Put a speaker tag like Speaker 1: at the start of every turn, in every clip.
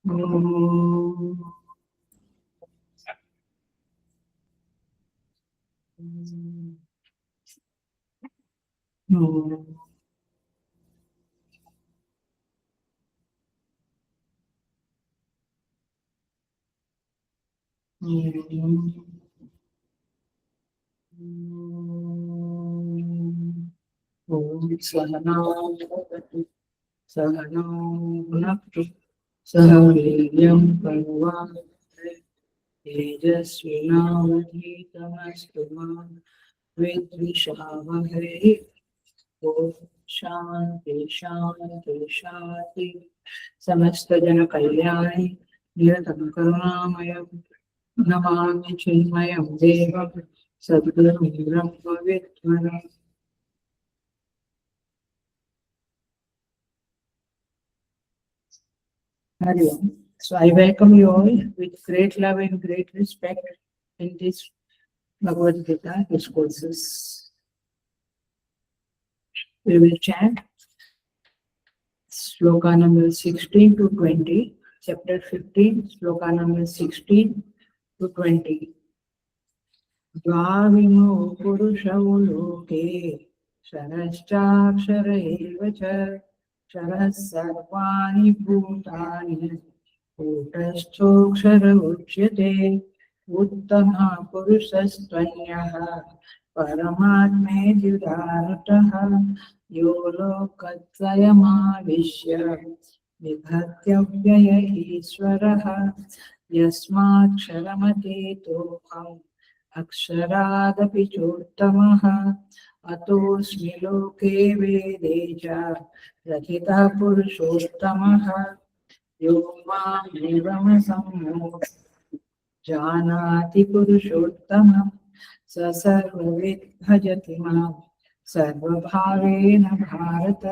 Speaker 1: ओम ओम ओम सहना भवतु सहनौ भुनक्तु सह वीर्यं करवावहै तेजस्विनावधीतमस्तु मा विद्विषावहै। ओम शांति शांति शांति। समस्त जन कल्याणे निरतं करुणामयं नमामि चिन्मयं देवं सद्गुरुं ब्रह्मविद्वरम्। Hari Om. So I welcome you all with great love and great respect in this Bhagavad Gita discourses. We will chant sloka number 16 to 20, chapter 15, sloka number 16 to 20. Dvavimo purushau loke sharashchakshara eva cha sharah sarvani bhutani कूटस्थोऽक्षर उच्यते उत्तमः पुरुषस्त्वन्यः परमात्मेत्युदाहृतः यो लोकत्रयमाविश्य विभक्त्यव्यय ईश्वरः यस्माक्षरमतीतोऽहम् अक्षरादपि चोत्तमः अतोऽस्मि लोके वेदे च रचितः पुरुषोत्तमः यो मामेवमसम्मूढः जानाति पुरुषोत्तमं स सर्वविद् भजति मां सर्वभावेन भारत।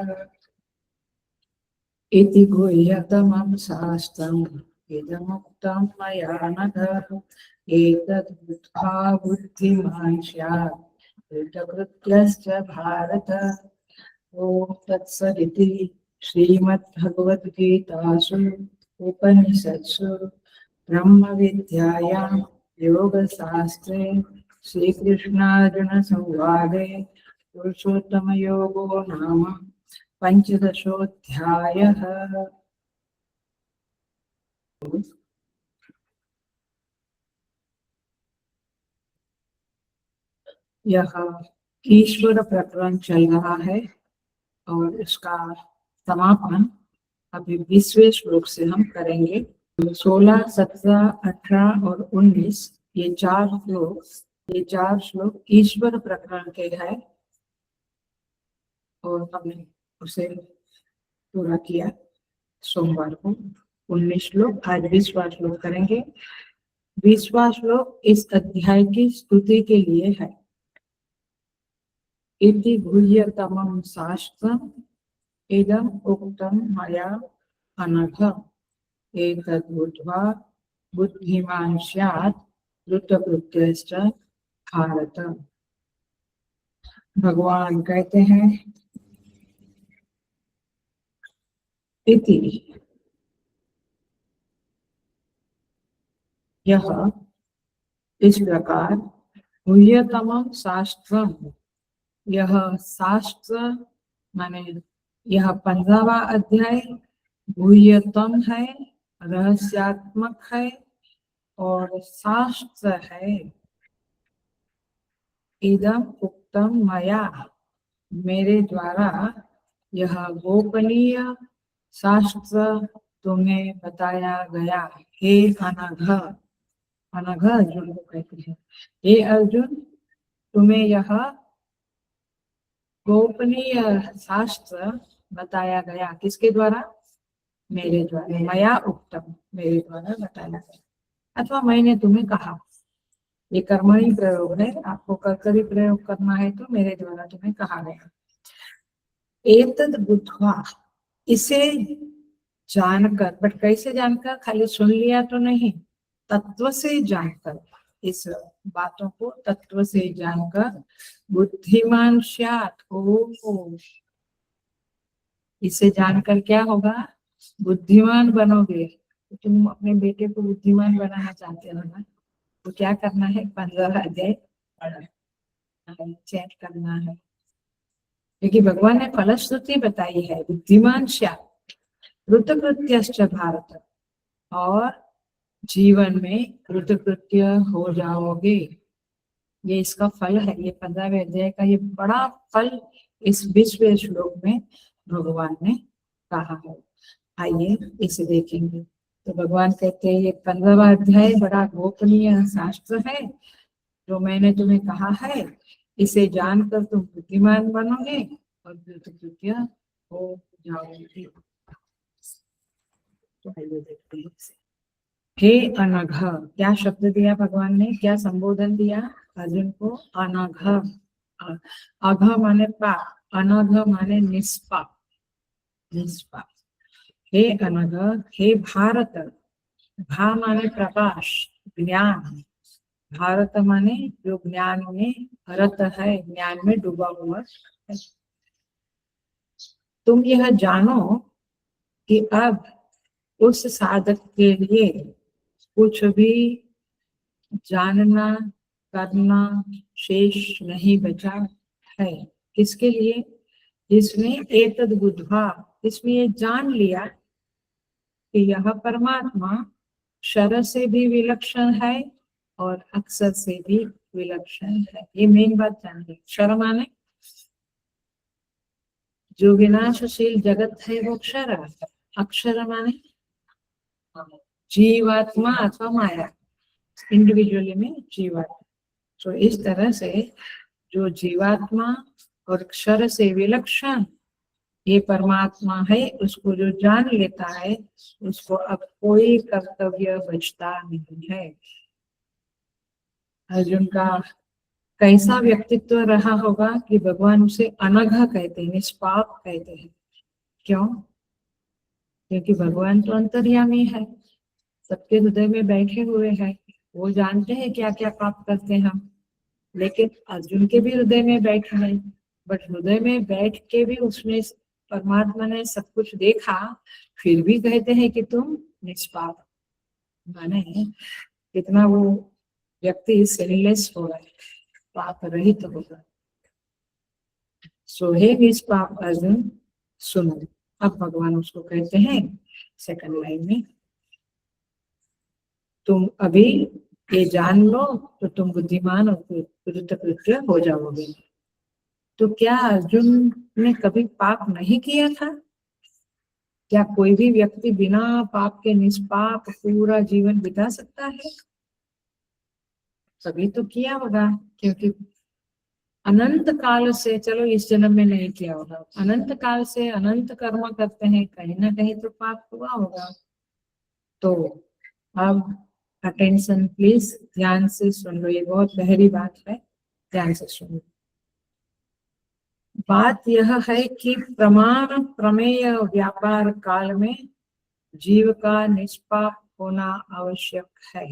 Speaker 1: इति गुह्यतमं शास्त्रम् इदमुक्तं मया नघ एतद् बुद्ध्वा बुद्धिमान् स्यात् कृतकृत्यश्च भारत। ओम तत्सदिति श्रीमद्भगवद्गीतासु उपनिषत्सु ब्रह्मविद्यायां योगशास्त्रे श्रीकृष्णार्जुनसंवादे पुरुषोत्तमयोगो नाम पंचदशोऽध्यायः। यह ईश्वर प्रकरण चल रहा है और इसका समापन अभी 20वें श्लोक से हम करेंगे। 16, 17, 18 और 19 ये चार श्लोक ईश्वर प्रकरण के हैं और हमने उसे पूरा किया सोमवार को। 19 श्लोक, आज 20वां श्लोक करेंगे। 20वां श्लोक इस अध्याय की स्तुति के लिए है। इति गुह्यतमं शास्त्रम् इदम् उक्तं मया अनघ एतद् बुद्ध्वा बुद्धिमान् स्यात् कृतकृत्यश्च भारत। भगवान कहते हैं इति यह इस प्रकार गुह्यतमं शास्त्रम्, यह शास्त्र माने यह 15वां अध्याय गुह्यतम है, रहस्यात्मक है और शास्त्र है। इदम उक्तम मया, मेरे द्वारा यह गोपनीय शास्त्र तुम्हें बताया गया। हे अनघ, अनघ अर्जुन को कहते हैं, हे अर्जुन तुम्हें यह गोपनीय शास्त्र बताया गया। किसके द्वारा? मेरे द्वारा। मया उक्तम, मेरे द्वारा बताया गया अथवा मैंने तुम्हें कहा। ये कर्मणि प्रयोग है, आपको कर्तरी प्रयोग करना है तो मेरे द्वारा तुम्हें कहा गया। एतद् बुद्ध्वा, इसे जानकर, बट कैसे जानकर? खाली सुन लिया तो नहीं, तत्व से जानकर, इस बातों को तत्व से जानकर बुद्धिमान स्यात्, इसे जानकर क्या होगा? बुद्धिमान बनोगे। तुम अपने बेटे को बुद्धिमान बनाना चाहते हो ना, तो क्या करना है, 15 अध्याय चैट करना है। क्योंकि भगवान ने फलश्रुति बताई है, बुद्धिमान कृतकृत्यश्च भारत, और जीवन में कृतकृत्य हो जाओगे। ये इसका फल है, ये 15वें अध्याय का ये बड़ा फल इस 20वें श्लोक में भगवान ने कहा है। आइए इसे देखेंगे। तो भगवान कहते हैं ये 15वां अध्याय बड़ा गोपनीय शास्त्र है जो मैंने तुम्हें कहा है, इसे जानकर तुम बुद्धिमान बनोगे और कृतकृत्य हो जाओगे। तो आइए देखते हैं इसे। हे अनघ, क्या शब्द दिया भगवान ने, क्या संबोधन दिया अर्जुन को, अनघ। अघ माने पाप, अनघ माने निष्पाप, निष्पाप। हे अनघ, हे भारत, भा माने प्रकाश, ज्ञान, भारत माने जो ज्ञान में रत है, ज्ञान में डूबा हुआ है। तुम यह जानो कि अब उस साधक के लिए कुछ भी जानना करना शेष नहीं बचा है। किसके लिए, जिसने एतद बुद्ध्वा, इसमें ये जान लिया कि यह परमात्मा क्षर से भी विलक्षण है और अक्षर से भी विलक्षण है। ये मेन बात जानिए। क्षर माने जो विनाशशील जगत है वो क्षर है, अक्षर माने जीवात्मा अथवा माया, इंडिविजुअली में जीवात्मा। तो इस तरह से जो जीवात्मा और क्षर से विलक्षण ये परमात्मा है, उसको जो जान लेता है उसको अब कोई कर्तव्य बचता नहीं है। अर्जुन का कैसा व्यक्तित्व रहा होगा कि भगवान उसे अनघ कहते हैं, निष्पाप कहते हैं। क्यों? क्योंकि भगवान तो अंतर्यामी है, सबके हृदय में बैठे हुए हैं, वो जानते हैं क्या क्या पाप करते हैं हम। लेकिन अर्जुन के भी हृदय में बैठे हैं, बट हृदय में बैठ के भी उसने, परमात्मा ने सब कुछ देखा, फिर भी कहते हैं कि तुम निष्पाप। माने कितना वो व्यक्ति सिनलेस होगा, पाप रहित होगा। सो हे निष्पाप अर्जुन सुनो। अब भगवान उसको कहते हैं सेकंड लाइन में, तुम अभी ये जान लो तो तुम बुद्धिमान और कृतकृत्य हो जाओगे। तो क्या अर्जुन ने कभी पाप नहीं किया था? क्या कोई भी व्यक्ति बिना पाप के निष्पाप पूरा जीवन बिता सकता है? कभी तो किया होगा, क्योंकि अनंत काल से, चलो इस जन्म में नहीं किया होगा, अनंत काल से अनंत कर्म करते हैं, कहीं ना कहीं तो पाप हुआ होगा। तो अब अटेंशन प्लीज, ध्यान से सुन लो, ये बहुत गहरी बात है, ध्यान से सुन लो। बात यह है कि प्रमाण प्रमेय व्यापार काल में जीव का निष्पाप होना आवश्यक है।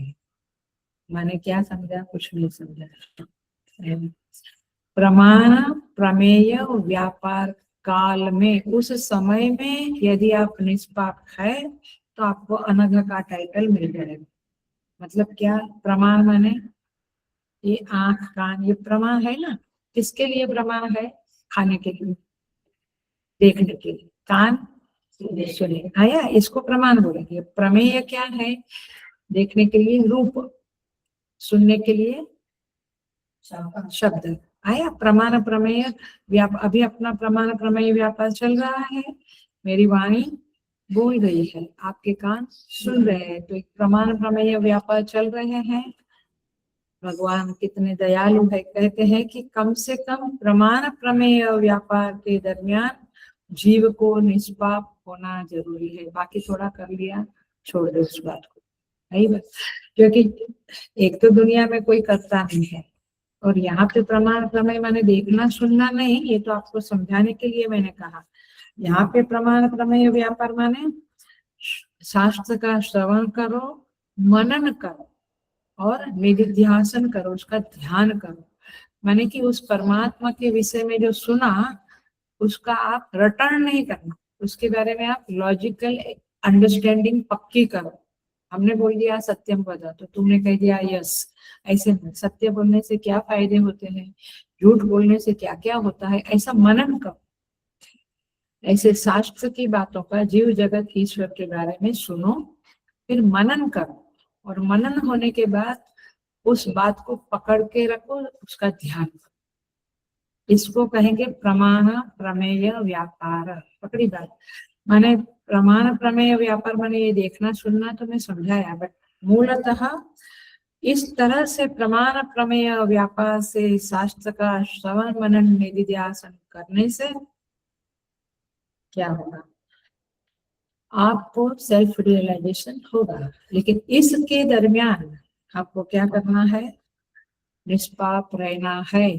Speaker 1: मैंने क्या समझा? कुछ नहीं समझा। प्रमाण प्रमेय व्यापार काल में, उस समय में यदि आप निष्पाप है तो आपको अनघ का टाइटल मिल जाएगा। मतलब क्या? प्रमाण माने ये आंख कान, ये प्रमाण है ना। किसके लिए प्रमाण है? खाने के लिए, देखने के लिए। कान सुने, आया, इसको प्रमाण बोलेंगे। प्रमेय क्या है? देखने के लिए रूप, सुनने के लिए शब्द, आया। प्रमाण प्रमेय अभी अपना प्रमाण प्रमेय व्यापार चल रहा है। मेरी वाणी बोल रही है, आपके कान सुन रहे हैं, तो एक प्रमाण प्रमेय व्यापार चल रहे हैं। भगवान कितने दयालु है, कहते हैं कि कम से कम प्रमाण प्रमेय व्यापार के दरमियान जीव को निष्पाप होना जरूरी है। बाकी थोड़ा कर लिया, छोड़ दो उस बात को, नहीं बस। क्योंकि एक तो दुनिया में कोई करता नहीं है, और यहाँ पे प्रमाण प्रमेय माने देखना सुनना नहीं, ये तो आपको समझाने के लिए मैंने कहा। यहाँ पे प्रमाण प्रमेय व्यापार माने शास्त्र का श्रवण करो, मनन करो और निधिध्यासन करो, उसका ध्यान करो। माने कि उस परमात्मा के विषय में जो सुना उसका आप रटन नहीं करना, उसके बारे में आप लॉजिकल अंडरस्टैंडिंग पक्की करो। हमने बोल दिया सत्यम वद, तो तुमने कह दिया यस। ऐसे नहीं, सत्य बोलने से क्या फायदे होते हैं, झूठ बोलने से क्या क्या होता है, ऐसा मनन करो। ऐसे शास्त्र की बातों का, जीव जगत ईश्वर के बारे में सुनो, फिर मनन करो, और मनन होने के बाद उस बात को पकड़ के रखो, उसका ध्यान करो। इसको कहेंगे प्रमाण प्रमेय व्यापार। पकड़ी बात, माने प्रमाण प्रमेय व्यापार माने ये देखना सुनना तो मैं समझाया, बट मूलतः इस तरह से प्रमाण प्रमेय व्यापार से शास्त्र का श्रवण मनन निधिध्यासन करने से क्या होगा, आपको सेल्फ रियलाइजेशन होगा। लेकिन इसके दरमियान आपको क्या करना है, निष्पाप रहना है।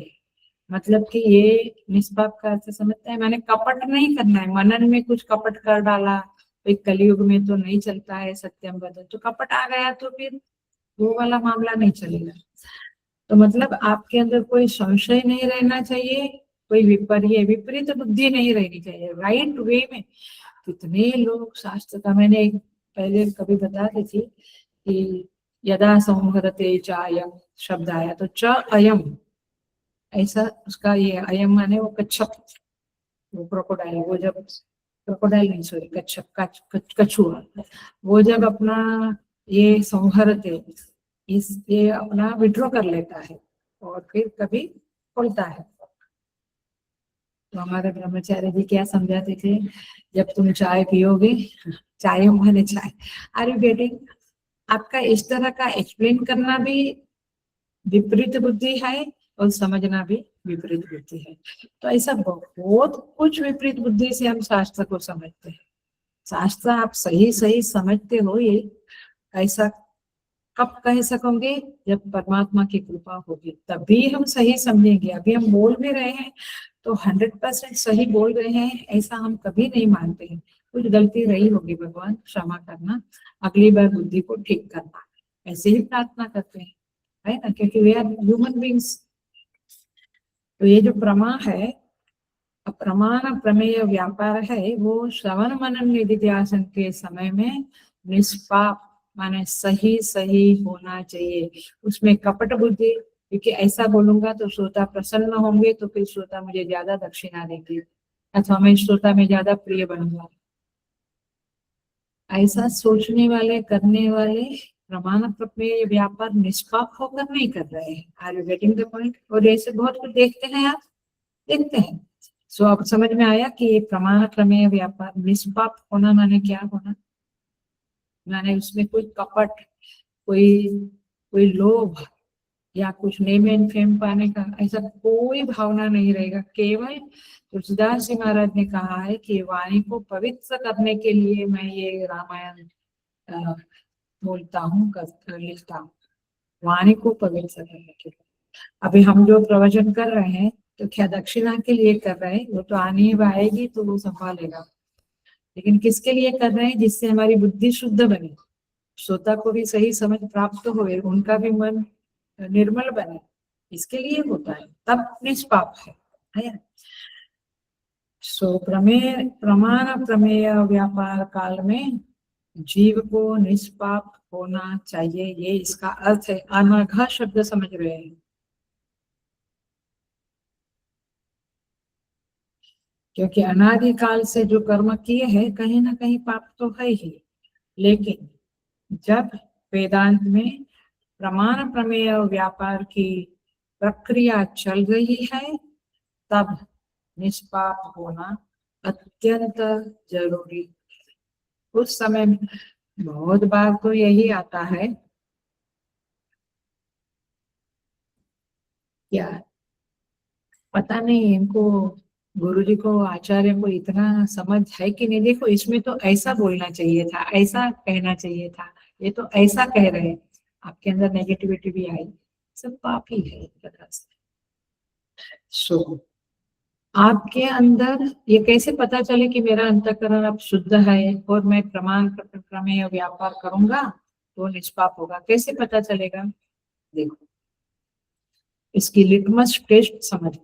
Speaker 1: मतलब कि ये निष्पाप का अर्थ समझते हैं, मैंने कपट नहीं करना है। मनन में कुछ कपट कर डाला, तो कलयुग में तो नहीं चलता है सत्यम बदल, तो कपट आ गया तो फिर वो वाला मामला नहीं चलेगा। तो मतलब आपके अंदर कोई संशय नहीं रहना चाहिए, कोई विपरीत बुद्धि नहीं रहनी चाहिए, राइट वे में। कितने लोग शास्त्र का, मैंने एक पहले कभी बताती थी कि यदा संहरते च अयम शब्द आया, तो च अयम ऐसा उसका ये अयम माने वो कच्छप, वो क्रोकोडाइल, वो जब क्रोकोडाइल नहीं सॉरी कच्छप कछुआ, वो जब अपना ये संहरते इस ये अपना विड्रॉ कर लेता है और फिर कभी खोलता है। तो हमारे ब्रह्मचार्य जी क्या समझाते थे, जब तुम चाय पियोगे, चाय माने चाय, आर यू गेटिंग, आपका इस तरह का एक्सप्लेन करना भी विपरीत बुद्धि है और समझना भी विपरीत बुद्धि है। तो ऐसा बहुत कुछ विपरीत बुद्धि से हम शास्त्र को समझते हैं। शास्त्र आप सही सही समझते हो, ये ऐसा कब कह सकोगे, जब परमात्मा की कृपा होगी तभी हम सही समझेंगे। अभी हम बोल भी रहे हैं तो 100% सही बोल रहे हैं ऐसा हम कभी नहीं मानते हैं। कुछ गलती रही होगी, भगवान क्षमा करना, अगली बार बुद्धि को ठीक करना, ऐसे ही प्रार्थना करते हैं, है ना, क्योंकि वे आर ह्यूमन बींग्स। तो ये जो प्रमा है, प्रमाण प्रमेय व्यापार है, वो श्रवण मनन निधिध्यासन के समय में निष्पाप माने सही सही होना चाहिए। उसमें कपट बुद्धि, क्योंकि ऐसा बोलूंगा तो श्रोता प्रसन्न होंगे, तो फिर श्रोता मुझे ज्यादा दक्षिणा देंगे अथवा मैं श्रोता में ज्यादा प्रिय बनूंगा, ऐसा सोचने वाले करने वाले प्रमाण प्रमेय व्यापार निष्पाप होकर नहीं कर रहे हैं। Are you getting the point? और ऐसे बहुत कुछ देखते हैं, आप देखते हैं। सो अब समझ में आया कि ये प्रमाण प्रमेय व्यापार निष्पाप होना माने क्या होना, माने उसमें कोई कपट, कोई कोई लोभ या कुछ नेम एंड फेम पाने का ऐसा कोई भावना नहीं रहेगा। केवल तुलसीदास जी महाराज ने कहा है कि वाणी को पवित्र करने के लिए मैं ये रामायण बोलता हूँ, लिखता हूँ, वाणी को पवित्र करने के लिए। अभी हम जो प्रवचन कर रहे हैं तो क्या दक्षिणा के लिए कर रहे हैं, वो तो आनी ही आएगी तो वो संभालेगा, लेकिन किसके लिए कर रहे हैं, जिससे हमारी बुद्धि शुद्ध बने, श्रोता को भी सही समझ प्राप्त हो, उनका भी मन निर्मल बने, इसके लिए होता है, तब निष्पाप है। सो प्रमेय प्रमाण प्रमेय व्यापार काल में जीव को निष्पाप होना चाहिए, ये इसका अर्थ है। अनघा शब्द समझ रहे हैं, क्योंकि अनादिकाल से जो कर्म किए हैं कहीं ना कहीं पाप तो है ही, लेकिन जब वेदांत में प्रमाण प्रमेय व्यापार की प्रक्रिया चल रही है, तब निष्पाप होना अत्यंत जरूरी। उस समय बहुत बार तो यही आता है, क्या पता नहीं इनको, गुरुजी को आचार्य को इतना समझ है कि नहीं। देखो इसमें तो ऐसा बोलना चाहिए था, ऐसा कहना चाहिए था, ये तो ऐसा कह रहे हैं, आपके अंदर नेगेटिविटी भी आई, सब पाप ही है एक तरह से। सो आपके अंदर ये कैसे पता चले कि मेरा अंतःकरण अब शुद्ध है और मैं प्रमाण प्रमेय व्यापार करूंगा तो निष्पाप होगा, कैसे पता चलेगा? देखो इसकी लिटमस टेस्ट समझ,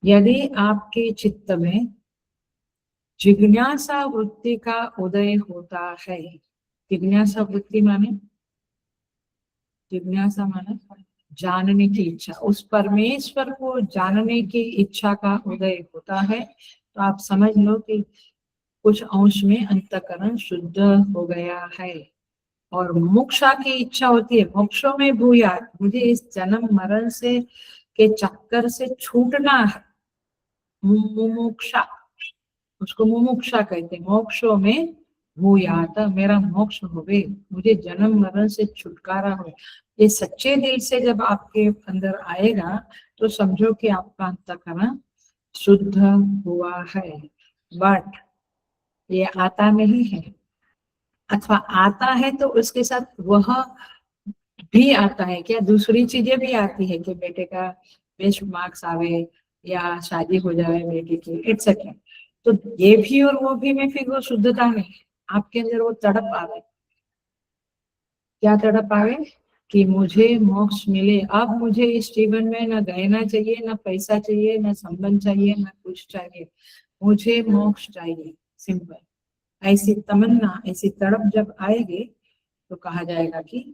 Speaker 1: यदि आपके चित्त में जिज्ञासा वृत्ति का उदय होता है, जिज्ञासा वृत्ति माने, जिज्ञासा माने जानने की इच्छा, उस परमेश्वर को जानने की इच्छा का उदय होता है। तो आप समझ लो कि कुछ अंश में अंतःकरण शुद्ध हो गया है। और मोक्षा की इच्छा होती है, मोक्षों में भूयात, मुझे इस जन्म मरण से के चक्कर से छूटना है। मुमुक्षा, उसको मुमुक्षा कहते हैं। मोक्षों में भूयात, मेरा मोक्ष होवे, मुझे जन्म मरण से छुटकारा हो। ये सच्चे दिल से जब आपके अंदर आएगा तो समझो कि आपका अंतःकरण शुद्ध हुआ है। बट ये आता नहीं है, अथवा आता है तो उसके साथ वह भी आता है क्या, दूसरी चीजें भी आती है कि बेटे का बेस्ट मार्क्स आवे या शादी हो जाए बेटे की, एटसेट्रा। तो ये भी और वो भी में फिर वो शुद्धता नहीं, आपके अंदर वो तड़प आवे। क्या तड़प आवे कि मुझे मोक्ष मिले। अब मुझे इस जीवन में न गहना चाहिए, न पैसा चाहिए, न संबंध चाहिए, न कुछ चाहिए, मुझे मोक्ष चाहिए, सिंपल। ऐसी तमन्ना, ऐसी तड़प जब आएगी तो कहा जाएगा कि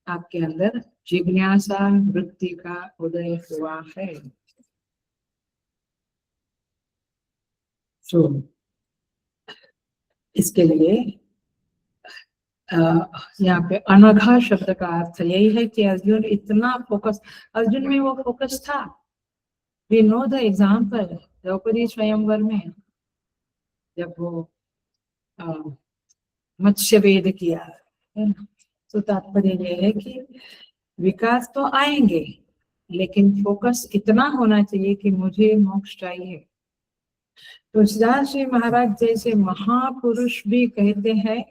Speaker 1: आपके अंदर जिज्ञासा वृत्ति का उदय हुआ है। तो इसके लिए यहाँ पे अनघा शब्द का अर्थ यही है कि अर्जुन इतना फोकस, अर्जुन में वो फोकस था। We know the example, Draupadi स्वयंवर में जब वो मत्स्य वेद किया है ना, तो तात्पर्य ये है कि विकास तो आएंगे लेकिन फोकस इतना होना चाहिए कि मुझे मोक्ष चाहिए। तुलसीदास जी महाराज जैसे महापुरुष भी कहते हैं,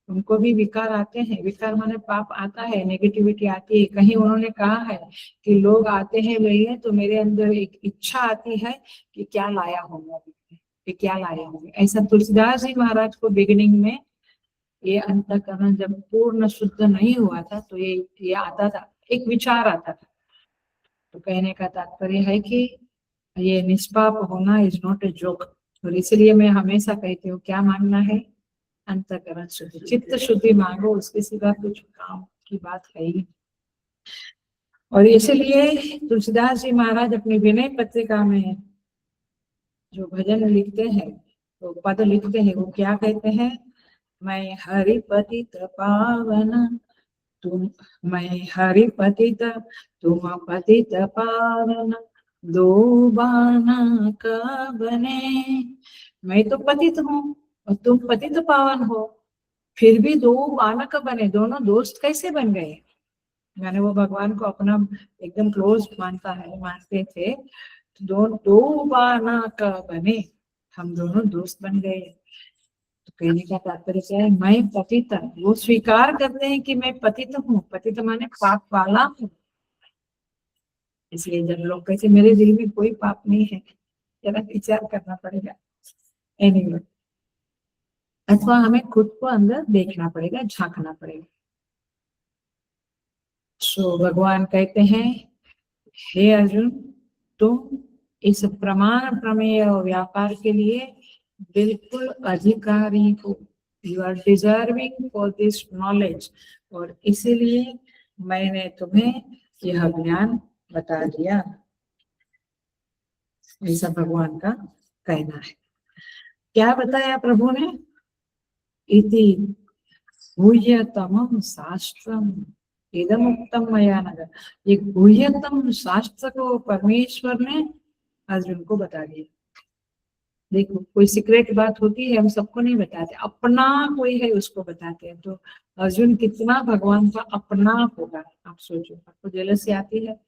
Speaker 1: उनको भी विकार आते हैं। विकार माने पाप आता है, नेगेटिविटी आती है। कहीं उन्होंने कहा है कि लोग आते हैं लेने तो मेरे अंदर एक इच्छा आती है कि क्या लाया होगा, कि क्या लाया होगा। ऐसा तुलसीदास जी महाराज को बिगिनिंग में ये अंतःकरण जब पूर्ण शुद्ध नहीं हुआ था तो ये आता था, एक विचार आता था। तो कहने का तात्पर्य है कि ये निष्पाप होना इज नॉट ए जोक। और इसलिए मैं हमेशा कहती हूँ क्या मांगना है, अंतःकरण शुद्धि, चित्त शुद्धि मांगो, उसके सिवा कुछ काम की बात है ही। और इसलिए तुलसीदास जी महाराज अपनी विनय पत्रिका में जो भजन लिखते हैं, तो पद लिखते हैं, वो क्या कहते हैं, मैं हरि पतित पावन तुम, मैं हरि पतित तुम पतित पावन, दो बाना का बने। मैं तो पतित हूँ और तुम पतित पावन हो, फिर भी दो बालक बने, दोनों दोस्त कैसे बन गए। यानी वो भगवान को अपना एकदम क्लोज मानता है, मानते थे। दो बालक बने, हम दोनों दोस्त बन गए। तो कहने का तात्पर्य क्या है, मैं पतित, वो स्वीकार करते हैं कि मैं पतित हूँ। पतित माने पाप वाला हूँ। इसलिए जब लोग कहते मेरे दिल में कोई पाप नहीं है, जरा विचार करना पड़ेगा। एनीवे, अथवा हमें खुद को अंदर देखना पड़ेगा, झांकना पड़ेगा। सो भगवान कहते हैं, हे अर्जुन, तुम इस प्रमाण प्रमेय और व्यापार के लिए बिल्कुल अधिकारी हो। You are deserving for this knowledge, और इसीलिए मैंने तुम्हें यह ज्ञान बता दिया। ऐसा भगवान का कहना है। क्या बताया प्रभु ने, इति गुह्यतमं शास्त्रम इदम उत्तम मया नगर। ये गुह्यतम शास्त्र को परमेश्वर ने अर्जुन को बता दिया। देखो, कोई सीक्रेट बात होती है हम सबको नहीं बताते, अपना कोई है उसको बताते हैं। तो अर्जुन कितना भगवान का अपना होगा, आप सोचो। आपको जेलसी आती है,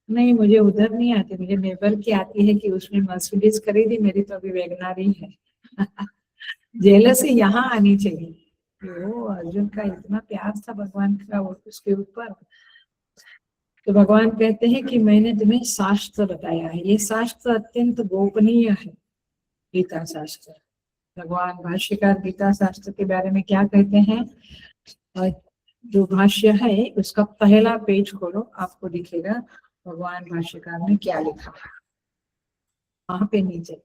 Speaker 1: नहीं मुझे उधर नहीं आती, मुझे नेबर की आती है कि उसने मर्सिडीज खरीदी, मेरी तो अभी वैगनर ही है। जेलसी यहाँ आनी चाहिए। वो अर्जुन का इतना प्यार था भगवान का उसके ऊपर। तो भगवान कहते हैं कि मैंने तुम्हें शास्त्र बताया है। ये शास्त्र अत्यंत गोपनीय है, गीता शास्त्र। भगवान भाष्यकार गीता शास्त्र के बारे में क्या कहते हैं, और जो भाष्य है उसका पहला पेज खोलो, आपको दिखेगा भगवान भाष्यकार ने क्या लिखा वहां पे नीचे।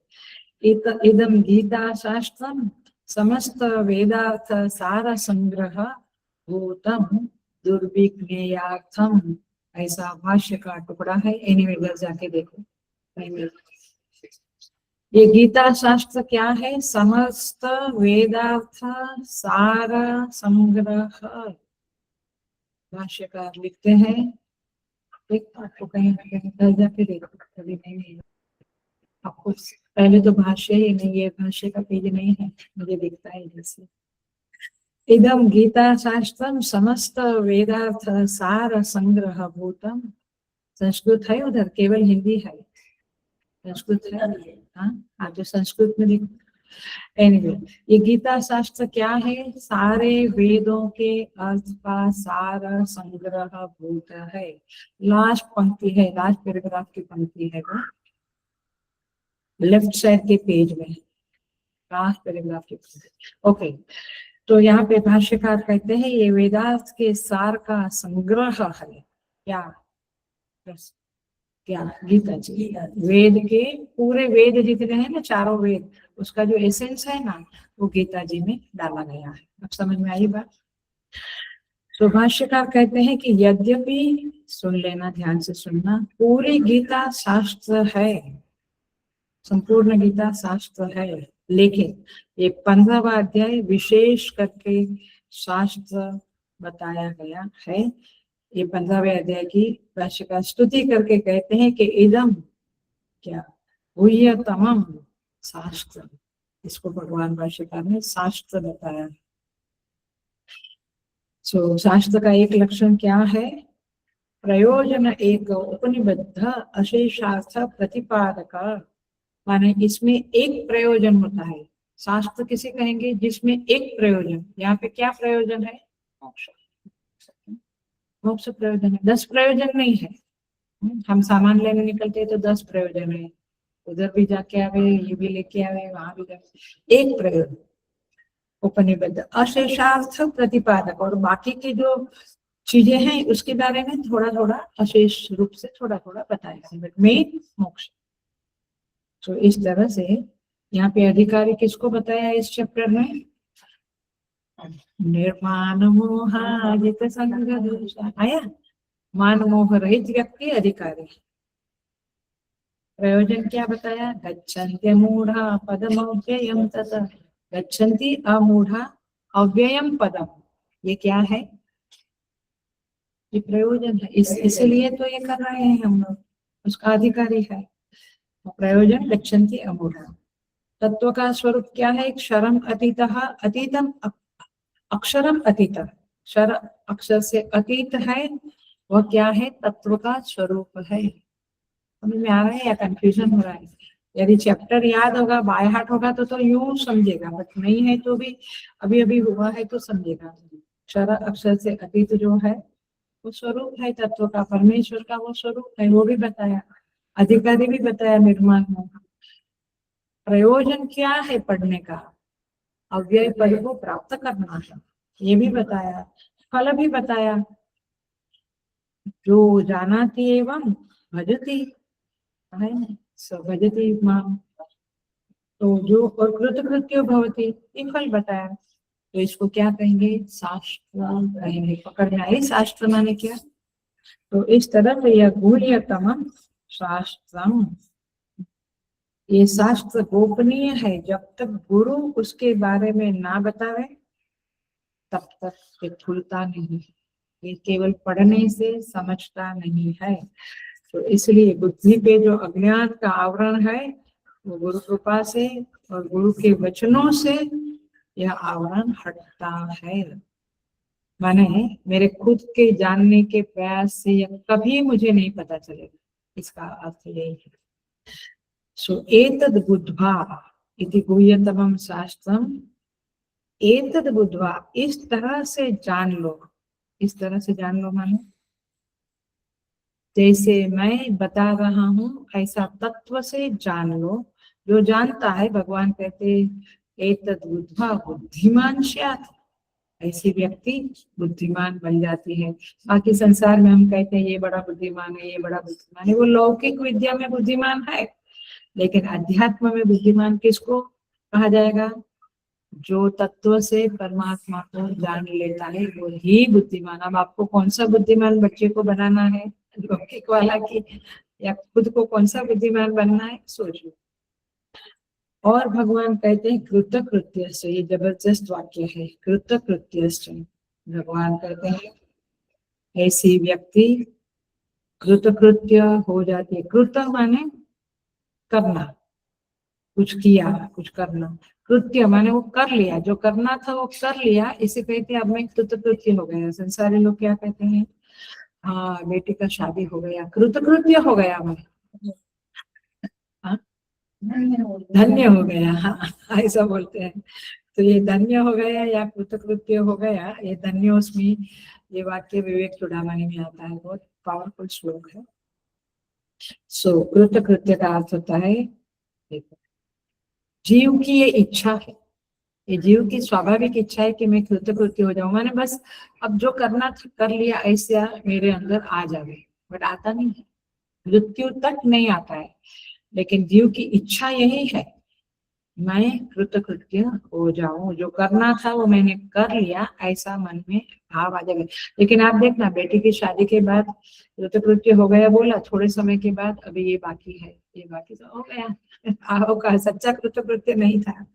Speaker 1: इदम गीता शास्त्रम समस्त वेदार्थ सार संग्रह भूतम दुर्विज्ञेयार्थम, ऐसा भाष्य का टुकड़ा है। एनीवे घर जाके देखो। ये गीता शास्त्र क्या है? समस्त वेदार्थ सार संग्रह। भाष्यकार लिखते हैं, आपको कहीं ना कहीं घर जाके देखो, कभी नहीं आपको पहले तो भाष्य ही नहीं, ये भाष्य का पेज नहीं है, मुझे दिखता है जैसे। इदम गीता शास्त्रम समस्त वेदार्थ सार संग्रह भूतम। संस्कृत है उधर, केवल हिंदी है, संस्कृत है। हाँ तो संस्कृत में लिखो। एनीवे, ये गीता शास्त्र क्या है? सारे वेदों के अर्थ का सारा संग्रह भूत है। लास्ट पंक्ति है, लास्ट पैराग्राफ की पंक्ति है वो, लेफ्ट साइड के पेज में, लास्ट पैराग्राफ की पंक्ति। ओके, तो यहाँ पे भाष्यकार कहते हैं ये वेदार्थ के सार का संग्रह है। क्या? क्या? गीता जी। वेद के पूरे वेद जितने हैं ना, चारों वेद, उसका जो एसेंस है ना, वो गीता जी में डाला गया है। अब समझ में आई बात? तो भाष्यकार कहते हैं कि यद्यपि, सुन लेना, ध्यान से सुनना, पूरी गीता शास्त्र है, संपूर्ण गीता शास्त्र है, लेकिन ये 15वां अध्याय विशेष करके शास्त्र बताया गया है। ये 15वें अध्याय की भाष्यकार स्तुति करके कहते हैं कि इदम क्या गुह्यतमम शास्त्र, इसको भगवान भाष्यकार ने शास्त्र बताया। सो शास्त्र का एक लक्षण क्या है? प्रयोजन एक उपनिबद्ध अशेषार्थ प्रतिपादक, माने इसमें एक प्रयोजन होता है। शास्त्र किसे कहेंगे? जिसमें एक प्रयोजन। यहाँ पे क्या प्रयोजन है? मोक्ष। मोक्ष प्रयोजन है, 10 प्रयोजन नहीं है। हम सामान लेने निकलते हैं तो 10 प्रयोजन है, उधर भी जाके आवे, ये भी लेके आवे, वहां भी जाके। एक प्रयोजन उपनिबद्ध अशेषार्थ प्रतिपादक, और बाकी की जो चीजें हैं उसके बारे में थोड़ा थोड़ा अशेष रूप से थोड़ा थोड़ा बताया, बट मेन मोक्ष। तो इस तरह से यहाँ पे अधिकारी किसको बताया इस चैप्टर में? निर्माण मोहाजित संग दोष आया, मान मोह रहित व्यक्ति अधिकारी। प्रयोजन क्या बताया? गच्छन्ति मूढ़ा पदम अव्ययम तत्, गच्छन्ति अमूढ़ा अव्ययम पदम, ये क्या है? ये प्रयोजन है, इसलिए तो ये कर रहे हैं हम लोग, उसका अधिकारी है। प्रयोजन गच्छन्ति अमूढ़ा। तत्व का स्वरूप क्या है? क्षरम अतीतः, अतीतम अक्षरम अतीत, क्षर अक्षर से अतीत है, वह क्या है? तत्व का स्वरूप है। समझ में आ रहा है या कंफ्यूजन हो रहा है? यदि चैप्टर याद होगा, बाय हार्ट होगा तो यूं समझेगा, बट नहीं है तो भी अभी अभी हुआ है तो समझेगा। क्षर अक्षर से अतीत जो है वो स्वरूप है तत्व का, परमेश्वर का वो स्वरूप है, वो भी बताया। अधिकारी भी बताया, निर्माण होगा। प्रयोजन क्या है पढ़ने का? अव्यय पद को प्राप्त करना है, ये भी बताया। फल भी बताया, जो जानाति एवं भजति है ना, सो भजति माम, तो जो और कृतकृत्यो भवति, ये फल बताया। तो इसको क्या कहेंगे? शास्त्र कहेंगे। पकड़ में आई शास्त्र माने क्या? तो इस तरह से यह गुह्यतमम शास्त्रम, ये शास्त्र गोपनीय है। जब तक गुरु उसके बारे में ना बतावे तब तक ये खुलता नहीं, ये केवल पढ़ने से समझता नहीं है। तो इसलिए बुद्धि पे जो अज्ञान का आवरण है वो गुरु कृपा से और गुरु के वचनों से यह आवरण हटता है। माने मेरे खुद के जानने के प्रयास से यह कभी मुझे नहीं पता चलेगा, इसका अर्थ यही है। सो एतद् बुद्ध्वा इति गुह्यतमं शास्त्रम, एतद् बुद्ध्वा, इस तरह से जान लो। इस तरह से जान लो मानो जैसे मैं बता रहा हूँ ऐसा तत्व से जान लो। जो जानता है, भगवान कहते एतद् बुद्ध्वा बुद्धिमान स्यात्, ऐसी व्यक्ति बुद्धिमान बन जाती है। बाकी संसार में हम कहते हैं ये बड़ा बुद्धिमान है, ये बड़ा बुद्धिमान है, वो लौकिक विद्या में बुद्धिमान है, लेकिन अध्यात्म में बुद्धिमान किसको कहा जाएगा? जो तत्व से परमात्मा को जान लेता है वो ही बुद्धिमान। अब आपको कौन सा बुद्धिमान बच्चे को बनाना है, लौकिक वाला की, या खुद को कौन सा बुद्धिमान बनना है, सोचिए। और भगवान कहते हैं कृतकृत्य से, ये जबरदस्त वाक्य है, कृतकृत्य से। भगवान कहते हैं ऐसी व्यक्ति कृतकृत्य हो जाती है। कृत माने करना, कुछ किया, कुछ करना। कृत्य माने वो कर लिया, जो करना था वो कर लिया, इसे कहते हैं अब मैं कृतकृत्य हो गया। संसारी लोग क्या कहते हैं, हाँ बेटी का शादी हो गया, कृतकृत्य हो गया मैं, हाँ धन्य हो गया, हाँ ऐसा बोलते हैं। तो ये धन्य हो गया या कृतकृत्य हो गया, ये धन्योस्मि, ये वाक्य विवेक चूड़ामणि में आता है, बहुत पावरफुल श्लोक है। सो कृतकृत्य का अर्थ होता है जीव की ये इच्छा है, ये जीव की स्वाभाविक इच्छा है कि मैं कृतकृत्य हो जाऊं, मैंने बस अब जो करना था कर लिया, ऐसा मेरे अंदर आ जाए, बट आता नहीं है, मृत्यु तक नहीं आता है। लेकिन जीव की इच्छा यही है मैं कृतकृत्य हो जाऊं, जो करना था वो मैंने कर लिया, ऐसा मन में भाव आ जाएगा। लेकिन आप देखना बेटी की शादी के बाद कृतकृत्य हो गया बोला, थोड़े समय के बाद अभी ये बाकी है, ये बाकी तो हो गया, आओ का सच्चा कृतकृत्य नहीं था।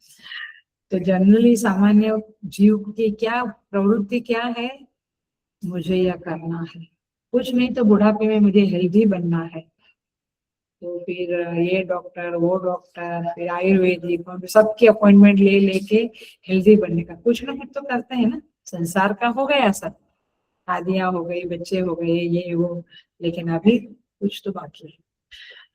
Speaker 1: तो जनरली सामान्य जीव की क्या प्रवृत्ति क्या है, मुझे यह करना है, कुछ नहीं तो बुढ़ापे में मुझे हेल्दी बनना है, तो फिर ये डॉक्टर वो डॉक्टर, फिर आयुर्वेदिक, सबकी अपॉइंटमेंट ले लेके हेल्दी बनने का कुछ ना कुछ तो करते हैं ना। संसार का हो गया सब, शादियां हो गई, बच्चे हो गए, ये वो, लेकिन अभी कुछ तो बाकी है,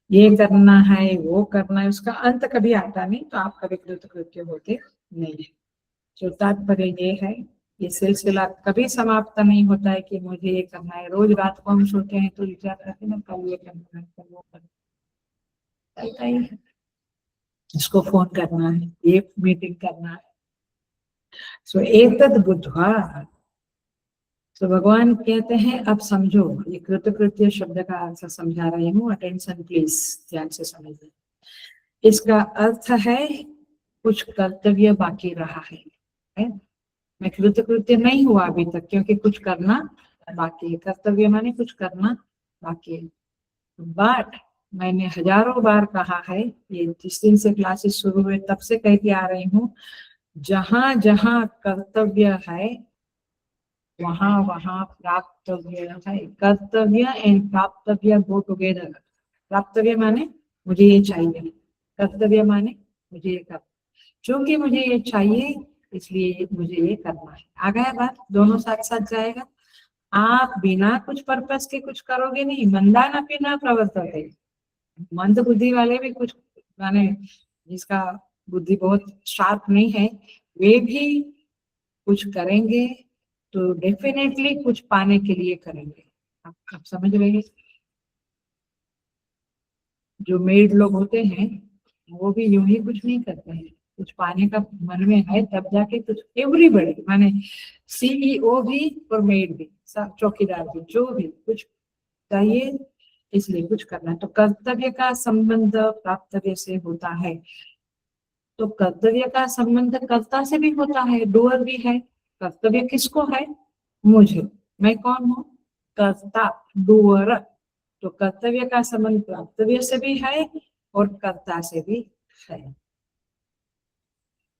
Speaker 1: ये करना है वो करना है, उसका अंत कभी आता नहीं, तो आप कभी कृतकृत्य होते नहीं है। जो तात्पर्य ये है, ये सिलसिला कभी समाप्त नहीं होता है कि मुझे ये करना है। रोज रात को हम सोते हैं तो विचार करते हैं ना, कल ये करना है, कल वो करना है, इसको फोन करना है, ये मीटिंग करना है। सो एतद् बुद्ध्वा, तो भगवान कहते हैं अब समझो, ये कृतकृत्य शब्द का अर्थ समझा रही हूँ, अटेंशन प्लीज, ध्यान से समझिए। इसका अर्थ है कुछ कर्तव्य बाकी रहा है? मैं कृतकृत्य नहीं हुआ अभी तक क्योंकि कुछ करना बाकी है। कर्तव्य माने कुछ करना बाकी है। बट मैंने हजारों बार कहा है, ये जिस दिन से क्लासेस शुरू हुए तब से कहती आ रही हूँ, जहां जहां कर्तव्य है वहां वहां प्राप्तव्य है। कर्तव्य एंड प्राप्तव्य गो टुगेदर। प्राप्तव्य माने मुझे ये चाहिए, कर्तव्य माने मुझे ये करना, क्योंकि मुझे ये चाहिए इसलिए मुझे ये करना है। आ गया बात, दोनों साथ साथ जाएगा। आप बिना कुछ पर्पस के कुछ करोगे नहीं, मंदा न पीना प्रवर्तते, मंद बुद्धि वाले भी कुछ, माने जिसका बुद्धि बहुत शार्प नहीं है, वे भी कुछ करेंगे तो डेफिनेटली कुछ पाने के लिए करेंगे। आप समझ रहे, जो मेड लोग होते हैं वो भी यूं ही कुछ नहीं करते हैं, कुछ पाने का मन में है तब जाके कुछ। एवरीबडी माने सीईओ भी और मेड भी, सब चौकीदार भी, जो भी कुछ चाहिए इसलिए कुछ करना है। तो कर्तव्य का संबंध प्राप्तव्य से होता है, तो कर्तव्य का संबंध कर्ता से भी होता है, डूअर भी है। कर्तव्य किसको है, मुझे, मैं कौन हूँ, कर्ता, डूअर। तो कर्तव्य का संबंध प्राप्तव्य से भी है और कर्ता से भी है,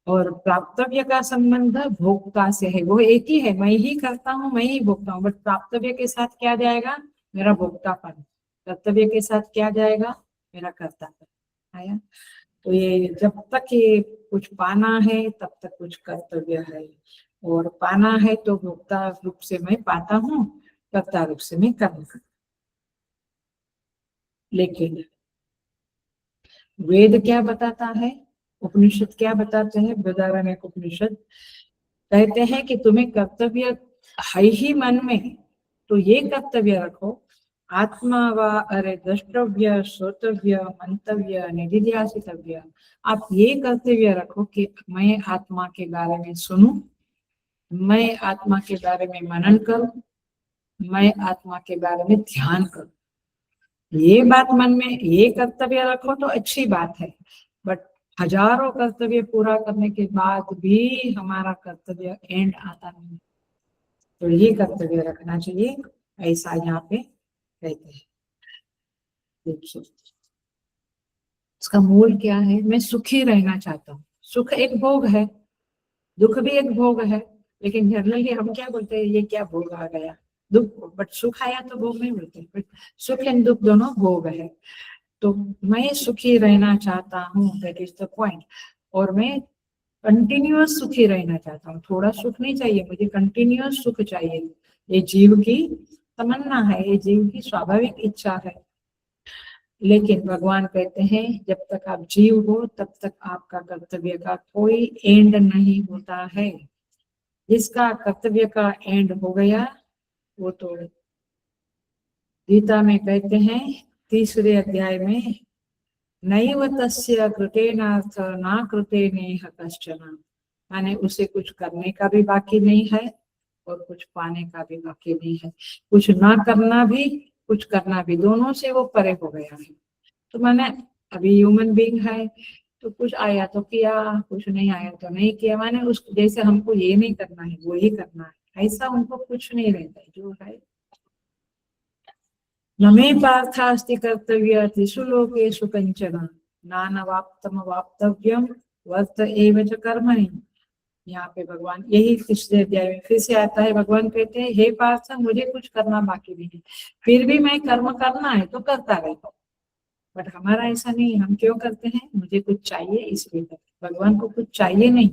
Speaker 1: और प्राप्तव्य का संबंध भोक्ता से है। वो एक ही है, मैं ही करता हूँ, मैं ही भोगता हूँ, बट प्राप्तव्य के साथ क्या जाएगा, मेरा भोक्तापन। कर्तव्य के साथ क्या जाएगा, मेरा कर्तापन आया। तो ये जब तक ये कुछ पाना है तब तक कुछ कर्तव्य है, और पाना है तो भोक्ता रूप से मैं पाता हूँ, कर्ता रूप से मैं कर्म। लेकिन वेद क्या बताता है, उपनिषद क्या बताते हैं, बृहदारण्यक उपनिषद कहते हैं कि तुम्हें कर्तव्य है ही मन में, तो ये कर्तव्य रखो, आत्मा व अरे द्रष्टव्य श्रोतव्य मंतव्य निधिध्यासितव्य। आप ये कर्तव्य रखो कि मैं आत्मा के बारे में सुनूं, मैं आत्मा के बारे में मनन करूं, मैं आत्मा के बारे में ध्यान करूं। ये बात मन में, ये कर्तव्य रखो तो अच्छी बात है, बट हजारों कर्तव्य पूरा करने के बाद भी हमारा कर्तव्य एंड आता नहीं, तो ये कर्तव्य रखना चाहिए, ऐसा यहाँ पे कहते हैं। देखिए इसका मूल क्या है, मैं सुखी रहना चाहता हूँ। सुख एक भोग है, दुख भी एक भोग है, लेकिन जनरली हम क्या बोलते हैं, ये क्या भोग आ गया, दुख। बट सुख आया तो भोग नहीं बोलते, बट सुख एंड दुख दोनों भोग है। तो मैं सुखी रहना चाहता हूँ, दैट इज द पॉइंट। और मैं कंटिन्यूअस सुखी रहना चाहता हूँ, थोड़ा सुख नहीं चाहिए मुझे, कंटिन्यूअस सुख चाहिए। ये जीव की तमन्ना है, ये जीव की स्वाभाविक इच्छा है। लेकिन भगवान कहते हैं जब तक आप जीव हो तब तक आपका कर्तव्य का कोई एंड नहीं होता है। जिसका कर्तव्य का एंड हो गया वो तो गीता में कहते हैं 3रे अध्याय में, नैव तस्य कृतेनार्थ ना कृते नेह कश्चन, माने उसे कुछ करने का भी बाकी नहीं है और कुछ पाने का भी बाकी नहीं है। कुछ ना करना भी, कुछ करना भी, दोनों से वो परे हो गया है। तो मैंने अभी ह्यूमन बीइंग है, तो कुछ आया तो किया, कुछ नहीं आया तो नहीं किया, माने उस जैसे हमको ये नहीं करना है वो ही करना है, ऐसा उनको कुछ नहीं रहता है जो है। न मे पार्थास्ति कर्तव्य त्रिषु लोकेषु कंचन नानवाप्तम वाप्तव्यम वर्त एव च कर्मणि। यहाँ पे भगवान यही 3रे अध्याय में फिर से आता है, भगवान कहते हैं हे पार्थ मुझे कुछ करना बाकी नहीं है, फिर भी मैं कर्म करना है तो करता रहता हूँ। बट हमारा ऐसा नहीं, हम क्यों करते हैं, मुझे कुछ चाहिए इसलिए करते। भगवान को कुछ चाहिए नहीं,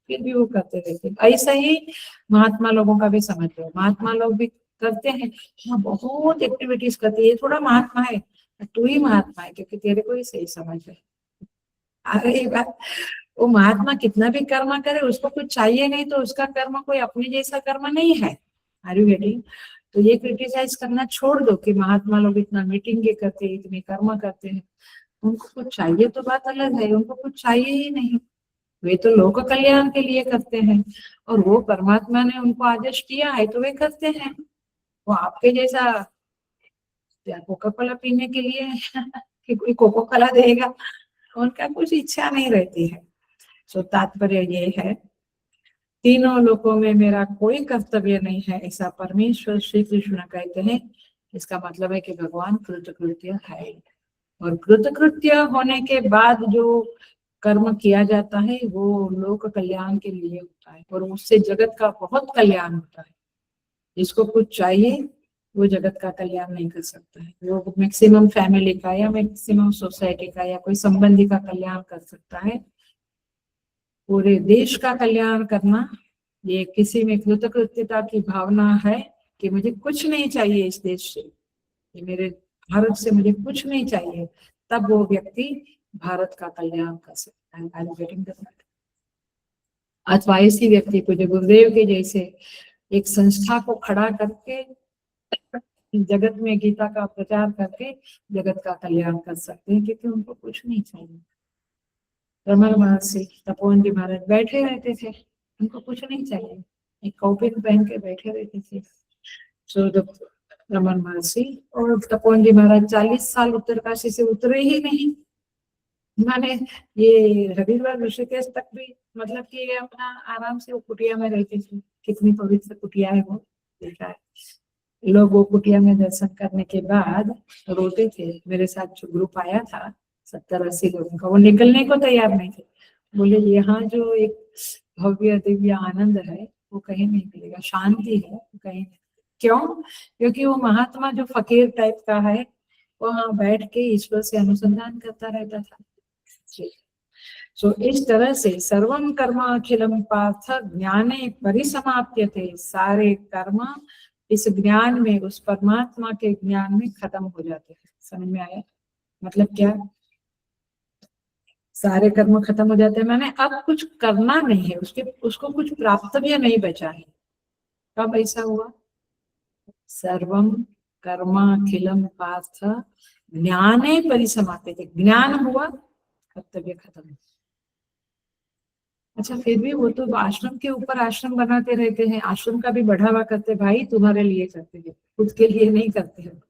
Speaker 1: फिर भी वो करते रहते। ऐसा ही महात्मा लोगों का भी समझ लो, महात्मा लोग भी करते हैं, हाँ बहुत एक्टिविटीज करते हैं, ये थोड़ा महात्मा है, तू ही महात्मा है क्योंकि तेरे को ही सही समझ है। अरे बात, वो महात्मा कितना भी कर्म करे उसको कुछ चाहिए नहीं, तो उसका कर्म कोई अपने जैसा कर्म नहीं है। Are you getting? तो ये क्रिटिसाइज करना छोड़ दो कि महात्मा लोग इतना मीटिंगे करते हैं, इतने कर्म करते हैं, उनको कुछ चाहिए तो बात अलग है, उनको कुछ चाहिए ही नहीं, वे तो लोक कल्याण के लिए करते हैं और वो परमात्मा ने उनको आदेश किया है तो वे करते हैं। वो आपके जैसा कोका कोला पीने के लिए कि कोई कोको कोला देगा, उनका कुछ इच्छा नहीं रहती है। सो तात्पर्य ये है, तीनों लोकों में मेरा कोई कर्तव्य नहीं है, ऐसा परमेश्वर श्री कृष्ण कहते हैं। इसका मतलब है कि भगवान कृतकृत्य है, और कृतकृत्य होने के बाद जो कर्म किया जाता है वो लोक कल्याण के लिए होता है, और उससे जगत का बहुत कल्याण होता है। जिसको कुछ चाहिए वो जगत का कल्याण नहीं कर सकता है, वो मैक्सिमम फैमिली का या मैक्सिमम सोसाइटी का या कोई संबंधी का कल्याण कर सकता है। पूरे देश का कल्याण करना, ये किसी में कृतकृत्यता की भावना है कि मुझे कुछ नहीं चाहिए इस देश से, ये मेरे भारत से मुझे कुछ नहीं चाहिए, तब वो व्यक्ति भारत का कल्याण कर सकता है। अथवा इसी व्यक्ति को जो गुरुदेव के जैसे एक संस्था को खड़ा करके जगत में गीता का प्रचार करके जगत का कल्याण कर सकते हैं, क्योंकि उनको कुछ नहीं चाहिए। रमन महर्षि तपोवन जी महाराज बैठे रहते थे, उनको कुछ नहीं चाहिए, एक कॉपी पहन के बैठे रहते थे। सो रमन महर्षि और तपोवन जी महाराज 40 साल उत्तरकाशी से उतरे ही नहीं। माने ये हरिद्वार ऋषिकेश तक भी, मतलब कि ये अपना आराम से वो कुटिया में रहते थे। कितनी पवित्र कुटिया है वो, देखा है लोग। वो कुटिया में दर्शन करने के बाद रोते थे। मेरे साथ जो ग्रुप आया था 70-80 लोगों का, वो निकलने को तैयार नहीं थे। बोले यहाँ जो एक भव्य दिव्य आनंद है वो कहीं नहीं मिलेगा, शांति है वो कहीं नहीं। क्यों? क्योंकि वो महात्मा जो फकीर टाइप का है, वहां बैठ के ईश्वर से अनुसंधान करता रहता था। सो इस तरह से सर्वम कर्म अखिलम पार्थ ज्ञाने परिसमाप्यते, सारे कर्म इस ज्ञान में, उस परमात्मा के ज्ञान में खत्म हो जाते हैं। समझ में आया? मतलब क्या, सारे कर्म खत्म हो जाते हैं, मैंने अब कुछ करना नहीं है, उसको कुछ प्राप्त भी नहीं बचा है। कब ऐसा हुआ? सर्वम कर्माखिलम पार्थ ज्ञाने परिसमाप्यते, ज्ञान हुआ, कर्तव्य खत्म। अच्छा, फिर भी वो तो आश्रम के ऊपर आश्रम बनाते रहते हैं, आश्रम का भी बढ़ावा करते, भाई तुम्हारे लिए करते हैं, खुद के लिए नहीं करते हैं।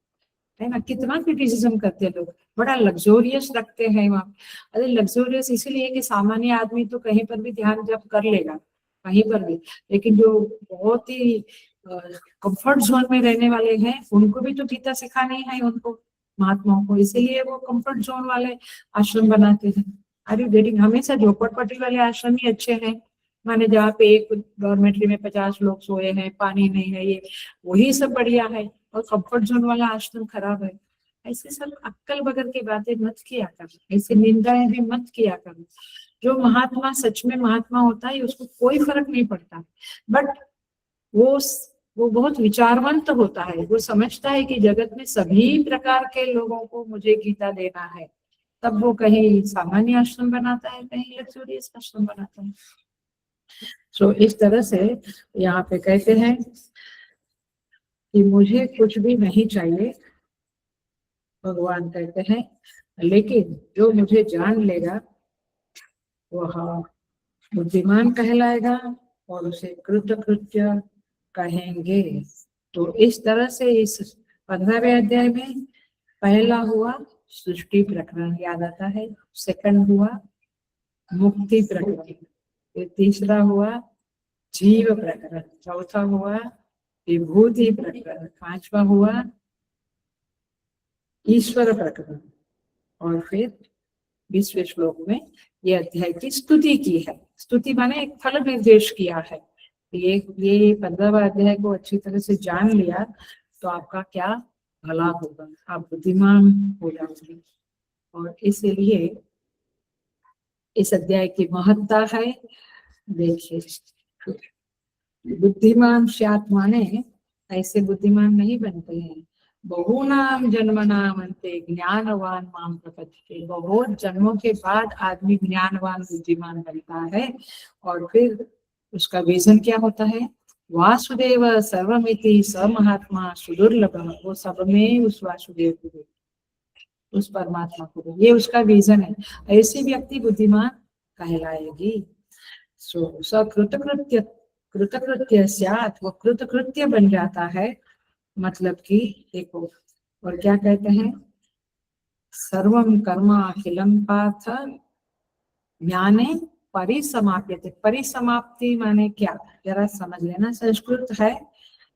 Speaker 1: है ना, कितना क्रिटिसिज्म करते हैं लोग, बड़ा लग्जोरियस रखते हैं वहाँ। अरे लग्जोरियस इसीलिए कि सामान्य आदमी तो कहीं पर भी ध्यान जब कर लेगा, कहीं पर भी, लेकिन जो बहुत ही कंफर्ट जोन में रहने वाले हैं उनको भी तो गीता सिखानी है उनको, महात्माओं को, इसीलिए वो कंफर्ट जोन वाले आश्रम बनाते हैं। अरे गेटिंग, हमेशा झोपड़पट्टी वाले आश्रम ही अच्छे हैं, माने जहाँ पे एक डॉर्मेट्री में 50 लोग सोए हैं, पानी नहीं है, ये वही सब बढ़िया है, और कंफर्ट जोन वाला आश्रम खराब है। ऐसे सब अक्कल बगल की बातें मत किया करो, ऐसे निंदाएं भी मत किया करो। जो महात्मा सच में महात्मा होता है उसको कोई फर्क नहीं पड़ता, बट वो बहुत विचारवंत होता है, वो समझता है कि जगत में सभी प्रकार के लोगों को मुझे गीता देना है, तब वो कहीं सामान्य आश्रम बनाता है, कहीं लग्जूरियस आश्रम बनाता है। सो इस तरह से यहाँ पे कहते हैं कि मुझे कुछ भी नहीं चाहिए, भगवान कहते हैं, लेकिन जो मुझे जान लेगा वह बुद्धिमान कहलाएगा और उसे कृतकृत्य कहेंगे। तो इस तरह से इस 15वें अध्याय में पहला हुआ सृष्टि प्रकरण याद आता है, सेकंड हुआ मुक्ति प्रकरण, फिर तीसरा हुआ जीव प्रकरण, चौथा हुआ विभूति प्रकरण, पांचवा हुआ ईश्वर प्रकरण, और फिर 20वें श्लोक में ये अध्याय की स्तुति की है। स्तुति माने एक फल निर्देश किया है। ये 15वां अध्याय को अच्छी तरह से जान लिया तो आपका क्या भला होगा, आप बुद्धिमान हो जाओगे। और इसीलिए इस अध्याय की महत्ता है। देखिए, बुद्धिमान स्यात् माने ऐसे बुद्धिमान नहीं बनते हैं, बहुनाम जन्मनाम अन्ते ज्ञानवान माम प्रपद्यते, बहुत जन्मों के बाद आदमी ज्ञानवान बुद्धिमान बनता है। और फिर उसका विजन क्या होता है, वासुदेव सर्वमिति स महात्मा सुदुर्लभ, वो सब में उस वासुदेव को दे, उस परमात्मा को दे, ये उसका विजन है। ऐसी व्यक्ति बुद्धिमान कहलाएगी। सो सकृतकृत्य कृतकृत्य स्यात्, वो कृतकृत्य बन जाता है, मतलब कि देखो, और क्या कहते हैं, सर्वम कर्म अखिलम पार्थ ज्ञाने परिसमाप्यते। परिसमाप्ति माने क्या, जरा समझ लेना, संस्कृत है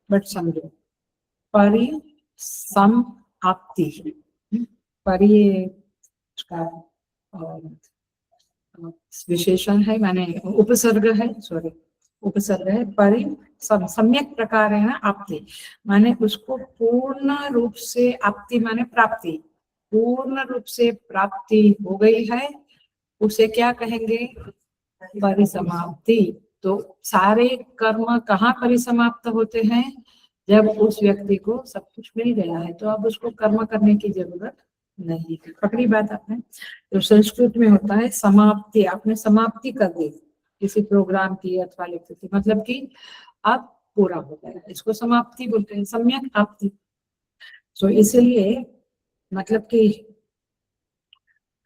Speaker 1: बट समझो। परिसमाप्ति, परि का विशेषण है, माने उपसर्ग है, सॉरी उपसर्ग है, परि सम्यक प्रकार है ना, आपति माने उसको पूर्ण रूप से, आपति माने प्राप्ति, पूर्ण रूप से प्राप्ति हो गई है, उसे क्या कहेंगे, परिसमाप्ति। तो सारे कर्म कहाँ परिसमाप्त होते हैं, जब उस व्यक्ति को सब कुछ मिल गया है, तो अब उसको कर्म करने की जरूरत नहीं है। पकड़ी बात आपने। तो संस्कृत में होता है समाप्ति, आपने समाप्ति कर दी किसी प्रोग्राम की अथवा लिखती थी, मतलब कि अब पूरा हो गया, इसको समाप्ति बोलते हैं, सम्यक आपति। तो इसलिए मतलब कि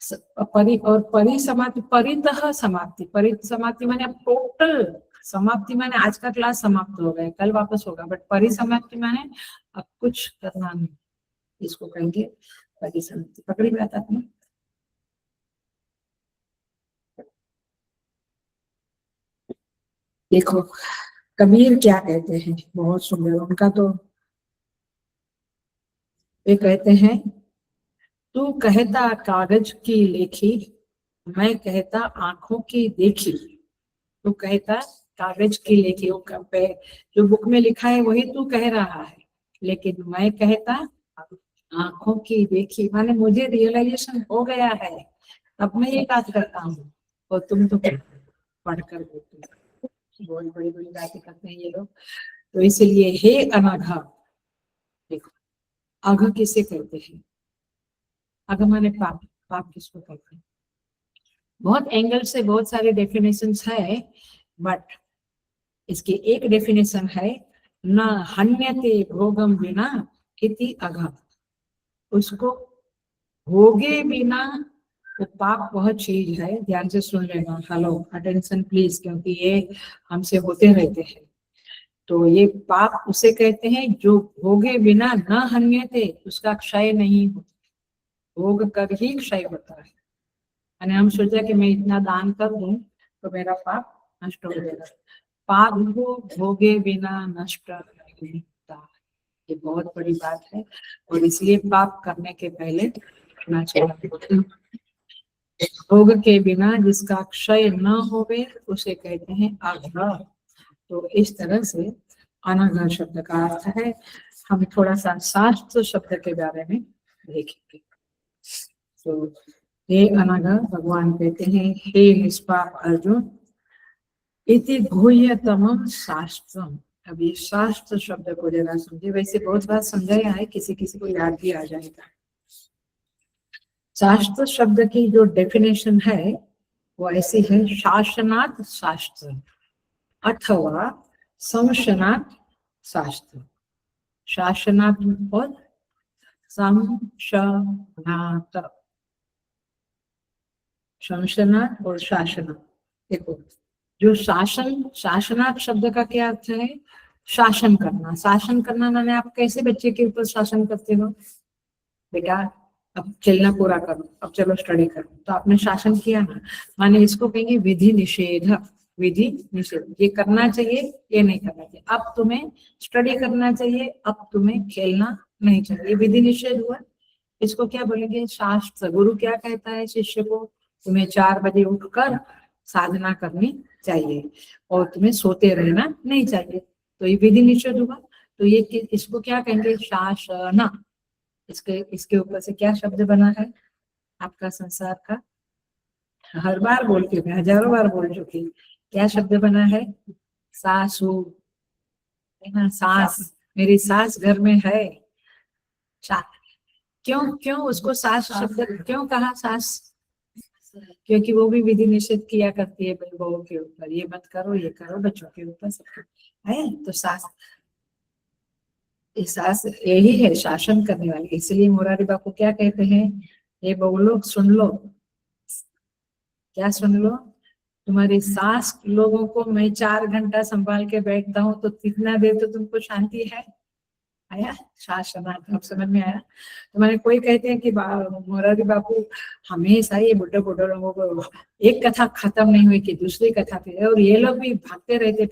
Speaker 1: परिसमाप्ति, परितः समाप्ति, परिसमाप्ति माने अब टोटल समाप्ति, माने आज का क्लास समाप्त हो गया, कल वापस होगा, बट परिसमाप्ति माने अब कुछ करना नहीं, इसको कहेंगे परिसमाप्ति। पकड़ी बात आपने। देखो कबीर क्या कहते हैं, बहुत सुंदर उनका, तो वे कहते हैं, तू कहता कागज की लेखी, मैं कहता आंखों की देखी। तू कहता कागज की लेखी, जो बुक में लिखा है वही तू कह रहा है, लेकिन मैं कहता आंखों की देखी, माने मुझे रियलाइजेशन हो गया है, अब मैं ये बात करता हूँ, और तुम तो पढ़कर बोलते हो। बहुत बड़ी बड़ी बातें करते हैं ये लोग। तो इसलिए हे अनघा, देखो अघ किसे कहते हैं, अघ माने पाप, पाप किसको कहते हैं, बहुत एंगल से बहुत सारे डेफिनेशंस है, बट इसकी एक डेफिनेशन है, न हन्यते भोगम बिना इति अघ, उसको भोगे बिना, वो पाप वह चीज है, ध्यान से सुन लेना, हेलो अटेंशन प्लीज, क्योंकि ये हमसे होते रहते हैं। तो ये पाप उसे कहते हैं जो भोगे बिना न हन्य थे, उसका क्षय नहीं हो, भोग कर ही क्षय होता है। यानी हम सोचा कि मैं इतना दान कर दूं तो मेरा पाप नष्ट हो जाएगा। पाप को भोगे बिना नष्ट नहीं होता, ये बहुत बड़ी बात है। और इसलिए पाप करने के पहले करना चाहिए। भोग के बिना जिसका क्षय न होवे उसे कहते हैं अघ। तो इस तरह से अनघ शब्द का अर्थ है। हम थोड़ा सा शास्त्र शब्द के बारे में देखेंगे। तो हे अनघ, भगवान कहते हैं हे निष्पाप अर्जुन, इति गुह्यतमं शास्त्रम। अब ये शास्त्र शब्द को जरा समझे। वैसे बहुत बार समझाया है, किसी किसी को याद भी आ जाएगा। शास्त्र शब्द की जो डेफिनेशन है वो ऐसी है, शासनात् शास्त्र अथवा संशनात् शास्त्र। शासनात् और संशनात्, संशनात् और शासनात्। देखो, जो शासन, शासनात् शब्द का क्या अर्थ है? शासन करना। शासन करना माने आप कैसे बच्चे के ऊपर शासन करते हो? बेटा अब खेलना पूरा करो, अब चलो स्टडी करो, तो आपने शासन किया ना। माने इसको कहेंगे विधि निषेध। विधि निषेध, ये करना चाहिए, ये नहीं करना चाहिए। अब तुम्हें स्टडी करना चाहिए, अब तुम्हें खेलना नहीं चाहिए, विधि निषेध हुआ। इसको क्या बोलेंगे? शास्त्र। गुरु क्या कहता है शिष्य को? तुम्हें 4 बजे उठकर साधना करनी चाहिए और तुम्हें सोते रहना नहीं चाहिए, तो ये विधि निषेध हुआ। तो ये इसको क्या कहेंगे? शासन। इसके ऊपर से क्या शब्द बना है आपका संसार का? हर बार बोल के, मैं हजारों बार बोल चुकी, क्या शब्द बना है? सासू, है ना? सास, मेरी सास घर में है। क्यों क्यों उसको सास शब्द क्यों कहा? सास, क्योंकि वो भी विधि निषेध किया करती है बहू के ऊपर, ये मत करो, ये करो, बच्चों के ऊपर सब है। तो सास, सास यही है शासन करने वाली। इसलिए मुरारी बापू क्या कहते हैं? ये बहू लोग सुन लो। क्या सुन लो? तुम्हारी सास लोगों को मैं 4 घंटा संभाल के बैठता हूँ, तो कितना देर तो तुमको शांति है? आया शासनार्थ? अब समझ में आया? तो मैंने कोई कहते हैं कि मोरारी बापू हमेशा ये बुढ़े बुढ़े लोगों को एक कथा खत्म नहीं हुई कि दूसरी कथा पे, और ये लोग भी भागते रहते।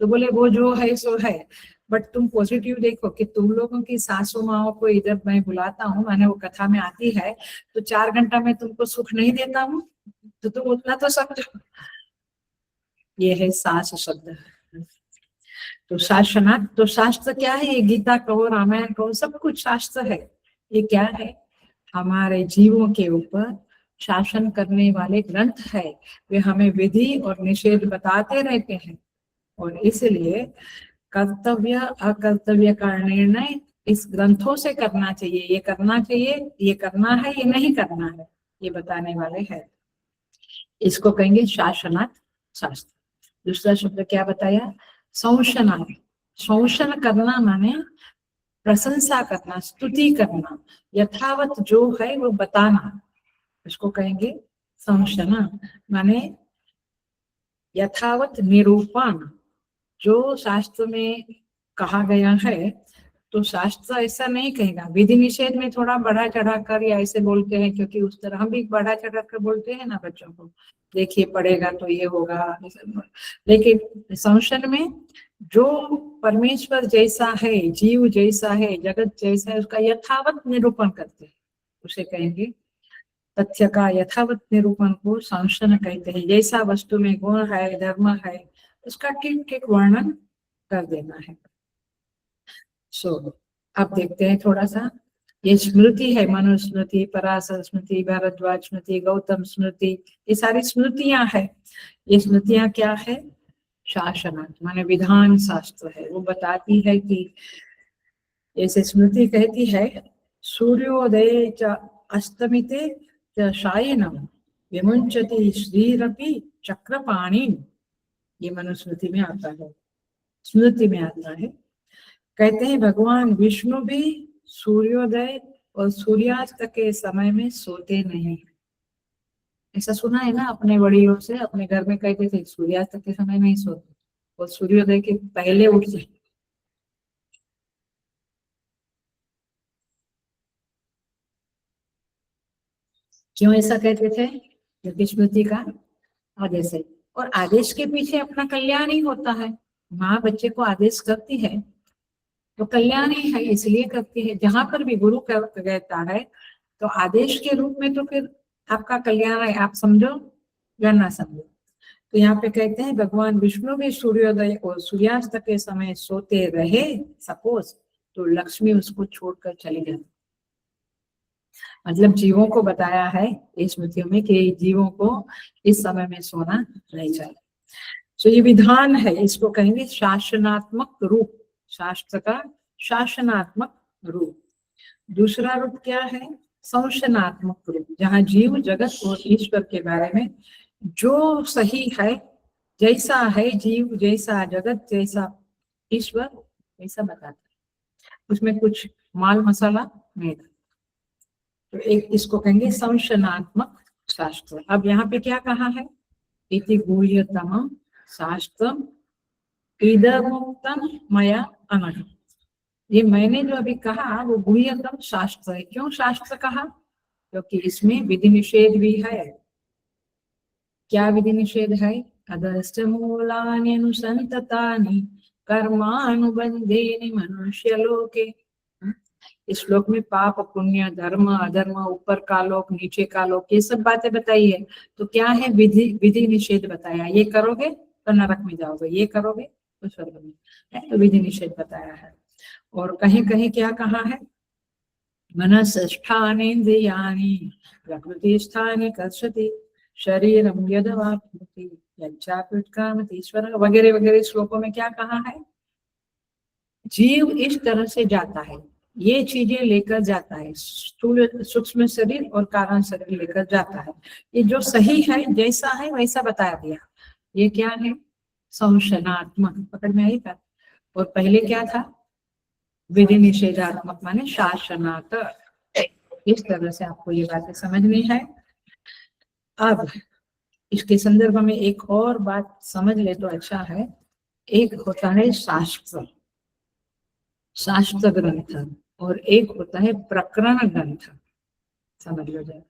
Speaker 1: तो बोले वो जो है सो है, बट तुम पॉजिटिव देखो कि तुम लोगों की सासू माओ को इधर मैं बुलाता हूँ, मैंने वो कथा में आती है, तो 4 घंटा में तुमको सुख नहीं देता हूँ, तो तुम उतना तो समझो। ये है सास शब्द। तो शासनात्, तो शास्त्र क्या है? ये गीता कहो, रामायण कहो, सब कुछ शास्त्र है। ये क्या है? हमारे जीवों के ऊपर शासन करने वाले ग्रंथ है। वे हमें विधि और निषेध बताते रहते हैं, और इसलिए कर्तव्य अकर्तव्य का निर्णय इस ग्रंथों से करना चाहिए। ये करना चाहिए, ये करना है, ये नहीं करना है, ये बताने वाले हैं। इसको कहेंगे शासनात् शास्त्र। दूसरा शब्द क्या बताया? संशनात्। संशन करना माने प्रशंसा करना, स्तुति करना, यथावत जो है वो बताना, इसको कहेंगे संशना। माने यथावत निरूपण, जो शास्त्र में कहा गया है। तो शास्त्र ऐसा नहीं कहेगा। विधि निषेध में थोड़ा बढ़ा चढ़ा कर या ऐसे बोलते हैं, क्योंकि उस तरह हम भी बढ़ा चढ़ा कर बोलते हैं ना बच्चों को, देखिए पढ़ेगा तो ये होगा। लेकिन संशय में जो परमेश्वर जैसा है, जीव जैसा है, जगत जैसा है, उसका यथावत निरूपण करते हैं, उसे कहेंगे तथ्य का यथावत निरूपण को संशय कहते हैं। जैसा वस्तु में गुण है, धर्म है, उसका ठीक ठीक वर्णन कर देना है। अब देखते हैं थोड़ा सा। ये स्मृति है, मनुस्मृति, पराशर स्मृति, भारद्वाज स्मृति, गौतम स्मृति, ये सारी स्मृतियां है। ये स्मृतियां क्या है? शासनार्थ माने विधान शास्त्र है। वो बताती है कि जैसे स्मृति कहती है, सूर्योदय च अस्तमिते च शायनम विमुंचति श्रीरपि चक्रपाणि। ये मनुस्मृति में आता है, स्मृति में आता है। कहते हैं भगवान विष्णु भी सूर्योदय और सूर्यास्त के समय में सोते नहीं। ऐसा सुना है ना अपने बड़ियों से, अपने घर में कहते थे सूर्यास्त के समय में ही सोते, वो सूर्योदय के पहले उठ जाए। क्यों ऐसा कहते थे? क्योंकि स्मृति का आदेश है, और आदेश के पीछे अपना कल्याण ही होता है। माँ बच्चे को आदेश करती है तो कल्याण ही है, इसलिए करती है। जहां पर भी गुरु कहता है तो आदेश के रूप में तो फिर आपका कल्याण है, आप समझो या ना समझो। तो यहाँ पे कहते हैं भगवान विष्णु भी सूर्योदय और सूर्यास्त के समय सोते रहे सपोज, तो लक्ष्मी उसको छोड़कर चली गई। मतलब जीवों को बताया है इस स्मृतियों में कि जीवों को इस समय में सोना नहीं चाहिए। तो ये विधान है, इसको कहेंगे शासनात्मक रूप, शास्त्र का शासनात्मक रूप। दूसरा रूप क्या है? संशनात्मक रूप, जहाँ जीव जगत और ईश्वर के बारे में जो सही है, जैसा है जीव, जैसा जगत, जैसा ईश्वर, वैसा बताता है, उसमें कुछ माल मसाला नहीं था। तो एक इसको कहेंगे संशनात्मक शास्त्र। अब यहाँ पे क्या कहा है? इति गुह्यतमं शास्त्रम इदमुक्तम मया अनघ। ये मैंने जो अभी कहा वो गुह्यतम शास्त्र है। क्यों शास्त्र कहा? क्योंकि इसमें विधि निषेध भी है। क्या विधि निषेध है? अदस्य मूलानि अनुसंततानि कर्मानुबंधेनि मनुष्य लोके। इस श्लोक में पाप पुण्य धर्म अधर्म, ऊपर का लोक नीचे का लोक, ये सब बातें बताई है। तो क्या है? विधि निषेध बताया। ये करोगे तो नरक में जाओगे, ये करोगे तो स्वर्ग में, तो विधि निषेध बताया है। और कहीं कहीं क्या कहा है? मनसष्ठानेन्द्रियाणि प्रकृति स्थाने कर्षति शरीरम यदवाप्नोति यच्चाप्युत्क्रामति ईश्वर, वगैरह वगैरह श्लोकों में क्या कहा है? जीव इस तरह से जाता है, ये चीजें लेकर जाता है, स्थूल सूक्ष्म शरीर और कारण शरीर लेकर जाता है। ये जो सही है, जैसा है वैसा बता दिया। ये क्या है? संशनात्मक, पकड़ में आई था। और पहले क्या था? विधि निषेधात्मक, माने शासनात्मक। इस तरह से आपको ये बातें समझनी है। अब इसके संदर्भ में एक और बात समझ ले तो अच्छा है। एक होता है शास्त्र, शास्त्र ग्रंथ, और एक होता है प्रकरण ग्रंथ। समझ लो जरा,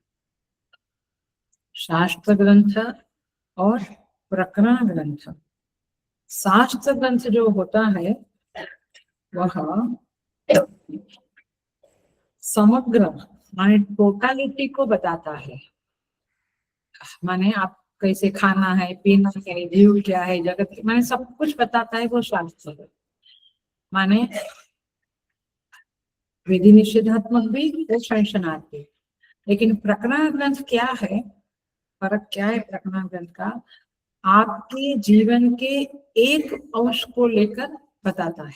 Speaker 1: शास्त्र ग्रंथ और प्रकरण ग्रंथ। शास्त्र ग्रंथ जो होता है वह समग्र माने टोटालिटी को बताता है। माने आप कैसे खाना है, पीना है, जीव क्या है, जगत माने सब कुछ बताता है वो शास्त्र। माने विधि निषेधात्मक भी और संशनात्मक। लेकिन प्रकरण ग्रंथ क्या है? फर्क क्या है प्रकरण ग्रंथ का? आपके जीवन के एक अंश को लेकर बताता है,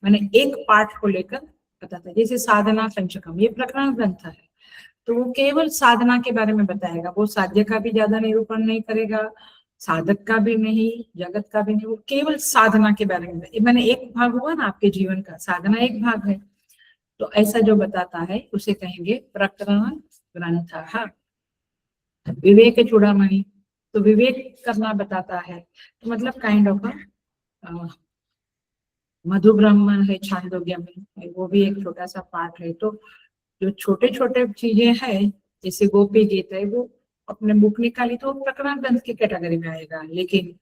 Speaker 1: माने एक पार्ट को लेकर बताता है। जैसे साधना पंचकम, ये प्रकरण ग्रंथ है, तो वो केवल साधना के बारे में बताएगा। वो साध्य का भी ज्यादा निरूपण नहीं करेगा, साधक का भी नहीं, जगत का भी नहीं, वो केवल साधना के बारे में। मैंने एक भाग हुआ ना आपके जीवन का, साधना एक भाग है। तो ऐसा जो बताता है उसे कहेंगे प्रकरण ग्रंथ। हाँ, विवेक चूड़ामणि, तो विवेक करना बताता है। तो मतलब काइंड ऑफ मधु ब्राह्मण है छांदोग्य में, वो भी एक छोटा सा पार्ट है। तो जो छोटे छोटे चीजें हैं, जैसे गोपी गीत है, वो अपने बुक निकाली तो प्रकरण ग्रंथ की कैटेगरी में आएगा। लेकिन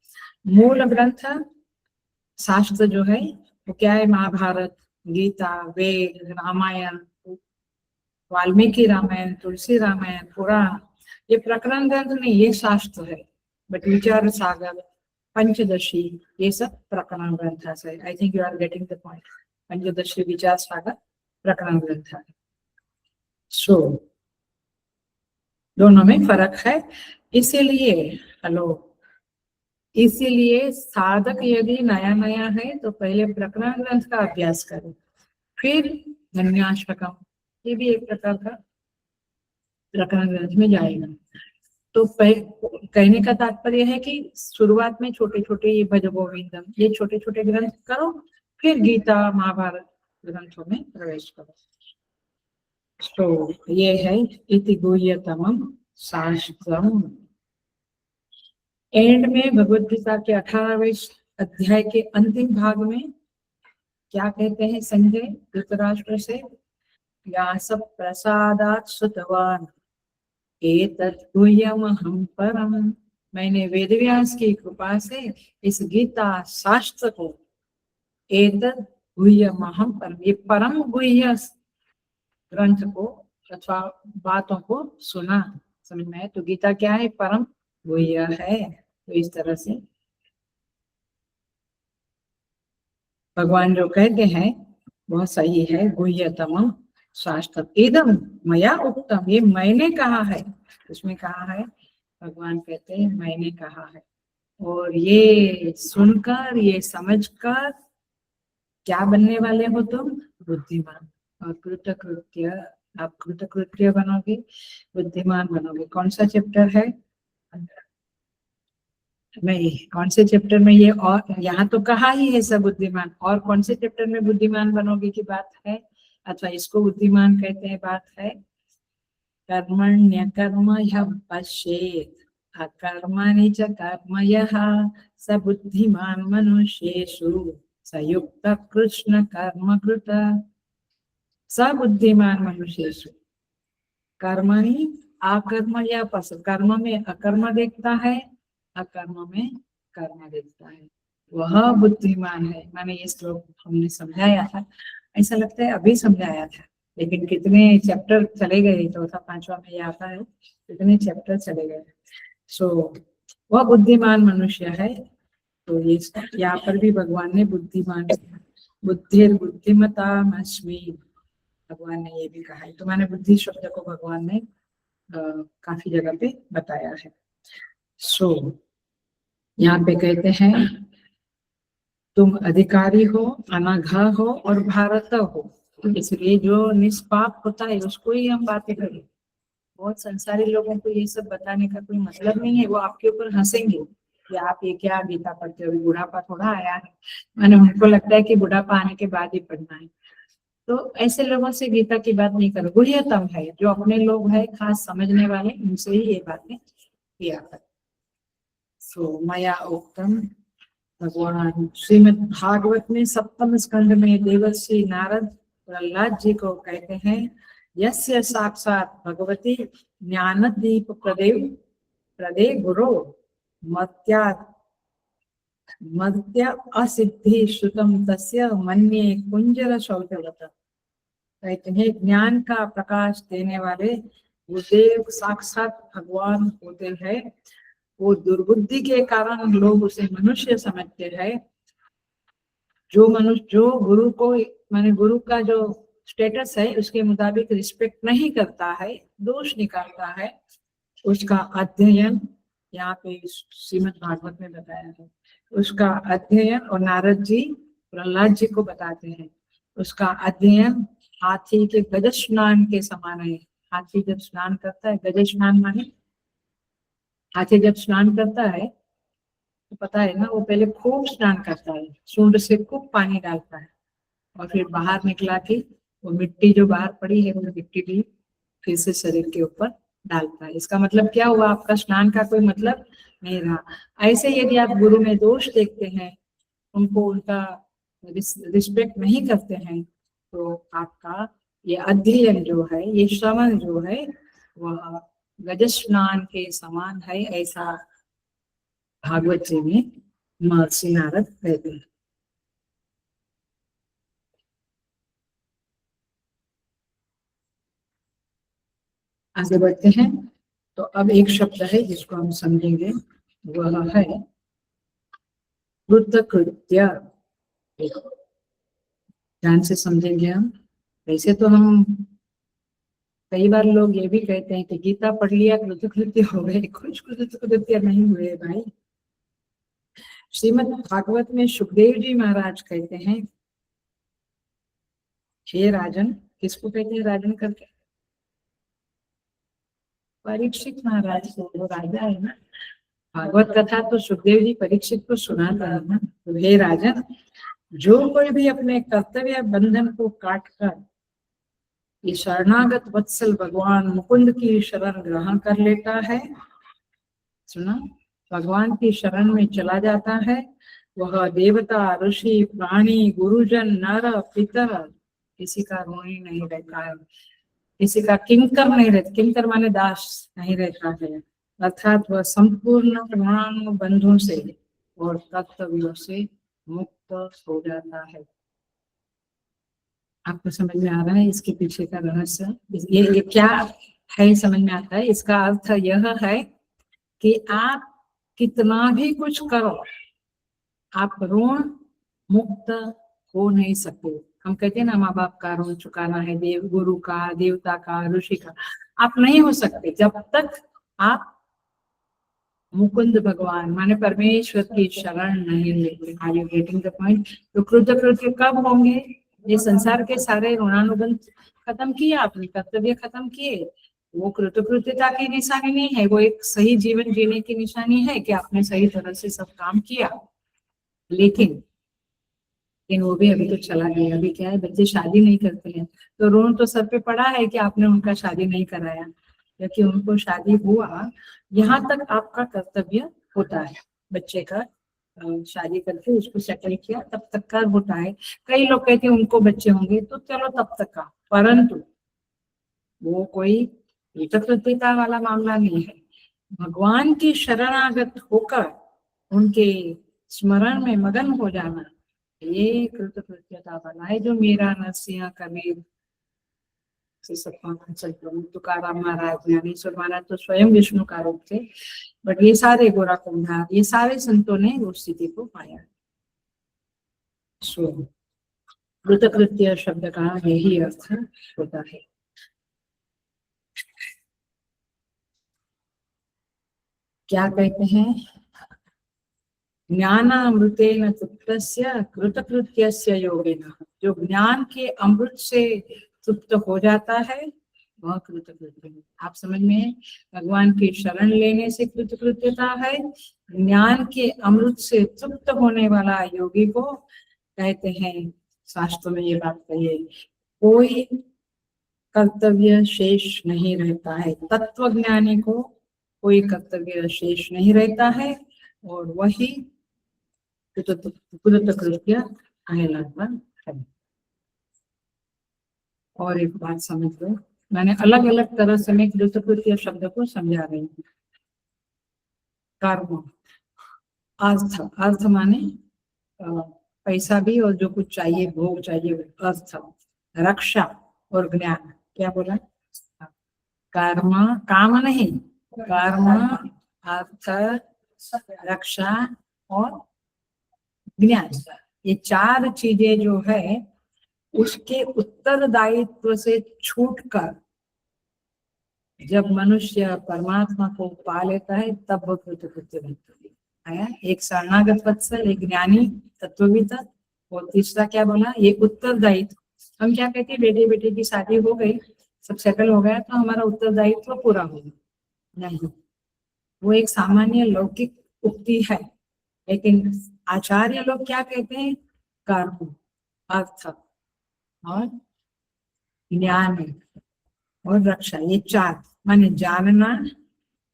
Speaker 1: मूल ग्रंथ शास्त्र जो है वो क्या है? महाभारत, गीता, वेद, रामायण, वाल्मीकि रामायण, तुलसी रामायण, पुराण, ये प्रकरण ग्रंथ नहीं, ये शास्त्र है। बट विचार सागर, पंचदशी, ये सब प्रकरण ग्रंथ है। I think you are getting the point. Panchadashi, Vichar Sagar प्रकरण ग्रंथ है। सो दोनों में फर्क है। इसीलिए हेलो, इसीलिए साधक यदि नया नया है तो पहले प्रकरण ग्रंथ का अभ्यास करे, फिर धन्याष्टकम, ये भी एक प्रकार का प्रकरण ग्रंथ में जाएगा। तो कहने का तात्पर्य है कि शुरुआत में छोटे छोटे ये भज गोविंदम, ये छोटे छोटे ग्रंथ करो, फिर गीता महाभारत ग्रंथों में प्रवेश करो। तो ये है इति गुह्यतमं शास्त्रम। एंड में भगवद गीता के 18वें अध्याय के अंतिम भाग में क्या कहते हैं संजय धृतराष्ट्र से, व्यास प्रसादात् श्रुतवान् एतत् गुह्यमहं परम, मैंने वेदव्यास की कृपा से इस गीता शास्त्र को, एतत् गुह्यमहं परम, ये परम गुह्य ग्रंथ को अथवा बातों को सुना, समझ में आया। तो गीता क्या है, परम गुह्य है। तो इस तरह से भगवान जो कहते हैं बहुत सही है, गुह्यतम शास्त्र इदम मया उक्तम, ये मैंने कहा है, उसमें कहा है, भगवान कहते हैं मैंने कहा है। और ये सुनकर, ये समझकर क्या बनने वाले हो तुम, बुद्धिमान और कृतकृत्य, आप कृतकृत्य बनोगे, बुद्धिमान बनोगे। कौन सा चैप्टर है, नहीं कौन से चैप्टर में ये, और यहाँ तो कहा ही है सब बुद्धिमान, और कौन से चैप्टर में बुद्धिमान बनोगे की बात है, अथवा इसको बुद्धिमान कहते हैं, बात है कर्मण्य कर्म ह्य पश्येत् अकर्मणि च कर्म यः स बुद्धिमान मनुष्येषु स युक्त कृष्ण कर्म कृत, स बुद्धिमान मनुष्येषु कर्मणि अकर्म या पस, कर्म में अकर्म देखता है, अकर्म में कर्म देखता है, वह बुद्धिमान है। माने ये श्लोक हमने समझाया था, ऐसा लगता है अभी समझाया था, लेकिन कितने चैप्टर चले गए, चौथा पांचवा में ये आता है, कितने चैप्टर चले गए। सो वह बुद्धिमान मनुष्य है। तो ये यहाँ पर भी भगवान ने बुद्धिमान, बुद्धि बुद्धिमतामस्मि, भगवान ने ये भी कहा है। तो मैंने बुद्धि शब्द को भगवान ने काफी जगह पे बताया है। सो यहाँ पे कहते हैं तुम अधिकारी हो, अनघा हो और भारत हो, इसलिए जो निष्पाप होता है उसको ही हम बातें करें। बहुत संसारी लोगों को ये सब बताने का कोई मतलब नहीं है, वो आपके ऊपर हंसेंगे कि आप ये क्या गीता पढ़ते हो, बुढ़ापा थोड़ा आया है, मैंने उनको लगता है कि बुढ़ापा आने के बाद ही पढ़ना है। तो ऐसे लोगों से गीता की बात नहीं करो, गुह्यतम है, जो अपने लोग है खास समझने वाले, उनसे ही ये बातें किया कर। सो मया उक्तम, भगवान श्रीमद् भागवत में सप्तम स्कंद में देवर्षि नारद प्रहलाद जी को कहते हैं, यस्य साक्षात भगवती ज्ञानदीप प्रदे गुरो मत्या असिद्धि श्रुतम तस्य मन्ये कुंजर शौचवत, कहते हैं ज्ञान का प्रकाश देने वाले गुरुदेव साक्षात भगवान होते हैं। वो दुर्बुद्धि के कारण लोग उसे मनुष्य समझते हैं। जो मनुष्य जो गुरु को, माने गुरु का जो स्टेटस है उसके मुताबिक रिस्पेक्ट नहीं करता है, दोष निकालता है, उसका अध्ययन यहाँ पे श्रीमद् भागवत में बताया है, उसका अध्ययन, और नारद जी प्रहलाद जी को बताते हैं उसका अध्ययन हाथी के गज स्नान के समान है। हाथी जब स्नान करता है, गज स्नान माने हाथी जब स्नान करता है तो पता है ना, वो पहले खूब स्नान करता है, सूंड से खूब पानी डालता है, और फिर बाहर निकला के वो मिट्टी जो बाहर पड़ी है वो मिट्टी भी फिर से शरीर के ऊपर डालता है। इसका मतलब क्या हुआ, आपका स्नान का कोई मतलब नहीं रहा। ऐसे यदि आप गुरु में दोष देखते हैं, उनको उनका रिस्पेक्ट नहीं करते हैं, तो आपका ये अध्ययन जो है, ये श्रवण जो है, वह गज स्नान के समान है, ऐसा भागवत जी में महर्षि नारद कहते हैं। आगे बढ़ते हैं। तो अब एक शब्द है जिसको हम समझेंगे, वह है कृतकृत्य। ध्यान से समझेंगे हम। वैसे तो हम कई बार लोग ये भी कहते हैं कि गीता पढ़ लिया कृतकृत्य हो गए, कुछ कृतकृत्य नहीं हुए भाई। श्रीमद् भागवत में सुखदेव जी महाराज कहते हैं, हे राजन, किसको कहते हैं राजन करके, परीक्षित महाराज को, वो राजा है ना। भागवत कथा तो सुखदेव जी परीक्षित को सुनाता है ना। तो हे राजन, जो कोई भी अपने कर्तव्य बंधन को काट कर ये शरणागत वत्सल भगवान मुकुंद की शरण ग्रहण कर लेता है, सुना, भगवान की शरण में चला जाता है, वह देवता, ऋषि, प्राणी, गुरुजन, नर, पितर, किसी का ऋण नहीं रहता है, किसी का किंकर नहीं रहता, किंकर माने दास नहीं रहता है, अर्थात वह संपूर्ण प्राण से और कर्तव्यों से मुक्त हो जाता है। आपको समझ में आ रहा है इसके पीछे का रहस्य? ये क्या है समझ में आता है? इसका अर्थ यह है कि आप कितना भी कुछ करो, आप ऋण मुक्त हो नहीं सकते। हम कहते हैं ना, माँ बाप का ऋण चुकाना है, देव गुरु का, देवता का, ऋषि का, आप नहीं हो सकते जब तक आप मुकुंद भगवान माने परमेश्वर की शरण नहीं लेते। Are you getting the point? तो कृतकृत्य कब होंगे? ये संसार के सारे ऋणानुबंध खत्म किए आपने, कर्तव्य खत्म किए, वो कृतकृत्यता की निशानी नहीं है, वो एक सही जीवन जीने की निशानी है कि आपने सही तरह से सब काम किया। लेकिन वो भी अभी तो चला गया। अभी क्या है, बच्चे शादी नहीं करते हैं तो ऋण तो सर पे पड़ा है कि आपने उनका शादी नहीं कराया, क्योंकि उनको शादी हुआ, यहाँ तक आपका कर्तव्य होता है। बच्चे का शादी करके उसको सेटल किया तब तक का होता है। कई लोग कहते हैं उनको बच्चे होंगे तो चलो तब तक का, परंतु वो कोई कृतकृत्यता वाला मामला नहीं है। भगवान की शरणागत होकर उनके स्मरण में मगन हो जाना, ये कृतकृत्यता वाला है, जो मीरा, नरसिंह, कबीर तुकाराम महाराज, ज्ञानेश्वर महाराज तो स्वयं विष्णु का रूप थे, बट ये सारे गोरा कुंभार, ये सारे संतों ने उस स्थिति को पाया। कृतकृत्य शब्द का यही अर्थ होता है। क्या कहते हैं? ज्ञानामृतेन तृप्तस्य कृतकृत्यस्य योगिनः, जो ज्ञान के अमृत से तृप्त हो जाता है वह कृतकृत्य है। आप समझ में? भगवान की शरण लेने से कृतकृत्यता है, ज्ञान के अमृत से तृप्त होने वाला योगी को कहते हैं, शास्त्र में ये बात कही है, कोई कर्तव्य शेष नहीं रहता है। तत्व ज्ञानी को कोई कर्तव्य शेष नहीं रहता है और वही कृतकृत्य कहलाता है। और एक बात समझ लो, मैंने अलग अलग तरह से मैं कृतकृत्य शब्द को समझा रही हूँ। कर्म, अर्थ, अर्थ माने पैसा भी और जो कुछ चाहिए, भोग चाहिए, अर्थ, रक्षा और ज्ञान। क्या बोला? कर्म, काम नहीं, कर्म, अर्थ, रक्षा और ज्ञान, ये चार चीजें जो है उसके उत्तरदायित्व से छूटकर जब मनुष्य परमात्मा को पा लेता है तब वो कृतकृत्य बनता है। एक शरणागत वत्सल, एक ज्ञानी तत्वविद, और तीसरा क्या बोला? ये उत्तरदायित्व। हम क्या कहते हैं, बेटे बेटे की शादी हो गई, सब सेटल हो गया तो हमारा उत्तरदायित्व पूरा हो गया, नहीं, वो एक सामान्य लौकिक उक्ति है। लेकिन आचार्य लोग क्या कहते हैं? कर्म, अर्थ और ज्ञान और रक्षा, ये चार माने जानना,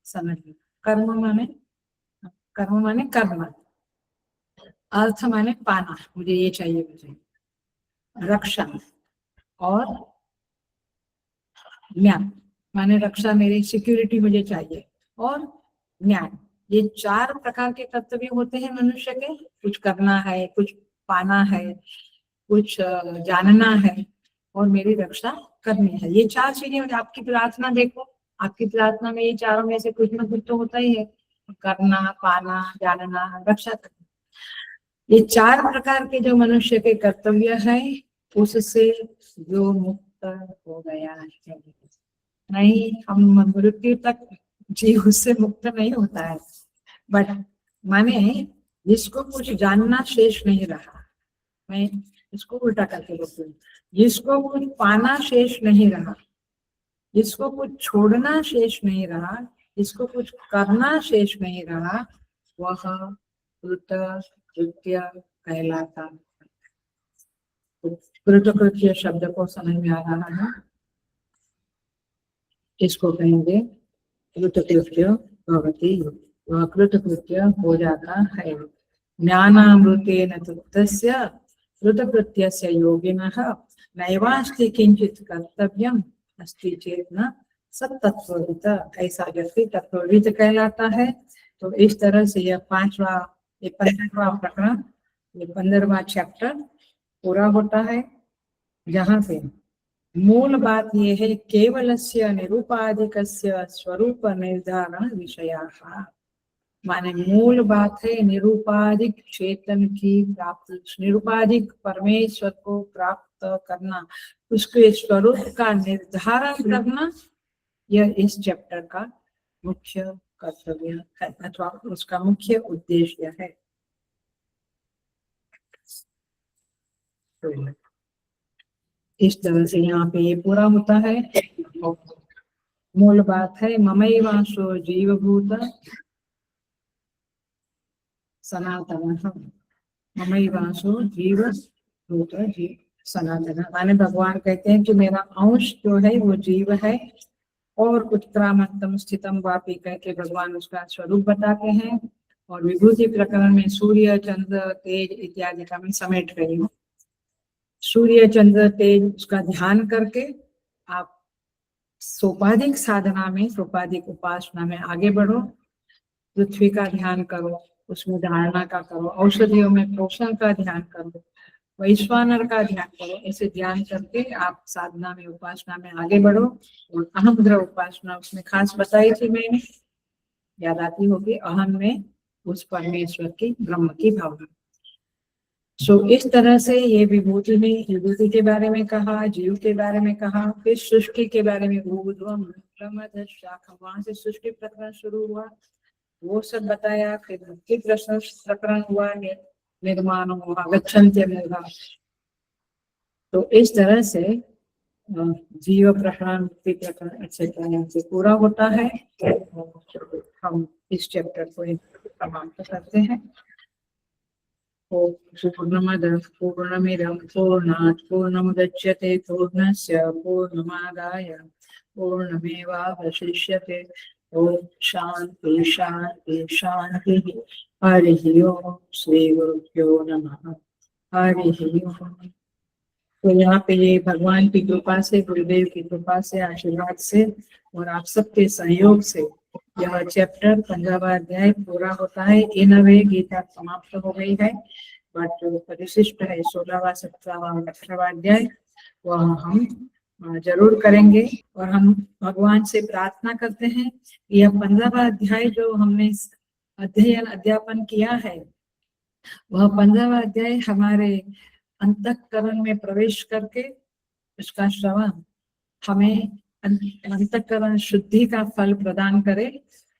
Speaker 1: समझना। कर्म माने, कर्म माने करना, अर्थ माने पाना, मुझे ये चाहिए, मुझे रक्षा, और ज्ञान माने रक्षा, मेरी सिक्योरिटी मुझे चाहिए, और ज्ञान। ये चार प्रकार के कर्तव्य होते हैं मनुष्य के। कुछ करना है, कुछ पाना है, कुछ जानना है और मेरी रक्षा करनी है। ये चार चीजें। आपकी प्रार्थना देखो, आपकी प्रार्थना में ये चारों में से कुछ ना कुछ तो होता ही है, करना, पाना, जानना, रक्षा करना। ये चार प्रकार के जो मनुष्य के कर्तव्य है उससे जो मुक्त हो गया है, नहीं हम मृत्यु तक जी उससे मुक्त नहीं होता है, बट माने जिसको कुछ जानना शेष नहीं रहा, मैं इसको उल्टा करके बोलती हूँ, जिसको कुछ पाना शेष नहीं रहा, जिसको कुछ छोड़ना शेष नहीं रहा, जिसको कुछ करना शेष नहीं रहा, वह कृतकृत्य कहलाता। कृतकृत्य शब्द को समझ में आ रहा है? इसको कहेंगे कृतकृत्य भवति, वह कृतकृत्य हो जाता है। ज्ञानामृतेन तृप्तस्य कृतकृत्यस्य योगिनः नैवास्ति किंचित कर्तव्यम अस्ति चेत न सत्तत्वविद। ऐसा व्यक्ति तत्वविद कहलाता है। तो इस तरह से यह 15वां प्रकरण, ये 15वां चैप्टर पूरा होता है, जहाँ पे मूल बात यह है केवलस्य निरूपाधिकस्य स्वरूप निर्धारण विषयाः। माने मूल बात है निरूपाधिक चेतन की प्राप्ति, निरूपाधिक परमेश्वर को प्राप्त करना, उसके स्वरूप का निर्धारण करना, यह इस चैप्टर का मुख्य कर्तव्य है अथवा उसका मुख्य उद्देश्य है। इस तरह से यहाँ पे ये पूरा होता है। मूल बात है ममैवांशो जीवभूत सनातन, ममैवांशो जीवभूत जीव सनातन। माने भगवान कहते हैं कि मेरा अंश जो है वो जीव है, और उत्क्रामंतम स्थितम वापी कह के भगवान उसका स्वरूप बताते हैं। और विभूति प्रकरण में सूर्य चंद्र तेज इत्यादि का मैं समेट रही हूँ। सूर्य चंद्र तेज उसका ध्यान करके आप सोपाधिक साधना में, सोपाधिक उपासना में आगे बढ़ो। पृथ्वी का ध्यान करो, उसमें धारणा का करो, औषधियों में पोषण का ध्यान करो, वैश्वानर का ध्यान करो। ऐसे ध्यान करके आप साधना में, उपासना में आगे बढ़ो। और अहम द्रव उपासना उसमें खास बताई थी मैंने, याद आती होगी, अहम में उस परमेश्वर की, ब्रह्म की भावना। इस तरह से ये विभूति में विभूति के बारे में कहा, जीव के बारे में कहा, फिर सृष्टि के बारे में, वहां से सृष्टि प्रकरण शुरू हुआ, वो सब बताया। फिर मुक्ति प्रकरण हुआ, निर्माण हुआ, गच्छन्त्य मूढ़ा। तो इस तरह से जीव प्रकरण, मुक्ति प्रकरण एक्सेट्रा यहाँ से पूरा होता है। हम इस चैप्टर को समाप्त करते हैं। पूर्णमदः पूर्णमिदं पूर्णात् पूर्णमुदच्यते पूर्णस्य पूर्णमादाय पूर्णमेवावशिष्यते। ओम शांति शांति शांति। हरि ओम। श्री गुरुभ्यो नमः। हरि ओम। तो यहाँ पे ये भगवान की कृपा से, गुरुदेव की कृपा से, आशीर्वाद से और आप सबके सहयोग से यह चैप्टर 15वां अध्याय पूरा होता है। इन वे गीता समाप्त हो गई है, बट जो परिशिष्ट है 16वां 17वां और 18वां अध्याय वह हम जरूर करेंगे। और हम भगवान से प्रार्थना करते हैं कि यह 15वां अध्याय जो हमने अध्ययन अध्यापन किया है, वह 15वां अध्याय हमारे अंतःकरण में प्रवेश करके उसका श्रवण हमें अंतःकरण शुद्धि का फल प्रदान करे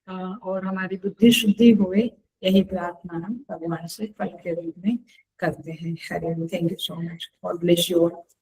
Speaker 1: और हमारी बुद्धि शुद्धि हुए। यही प्रार्थना हम भगवान से फल के रूप में करते हैं। हरे, thank you so much. God bless you all.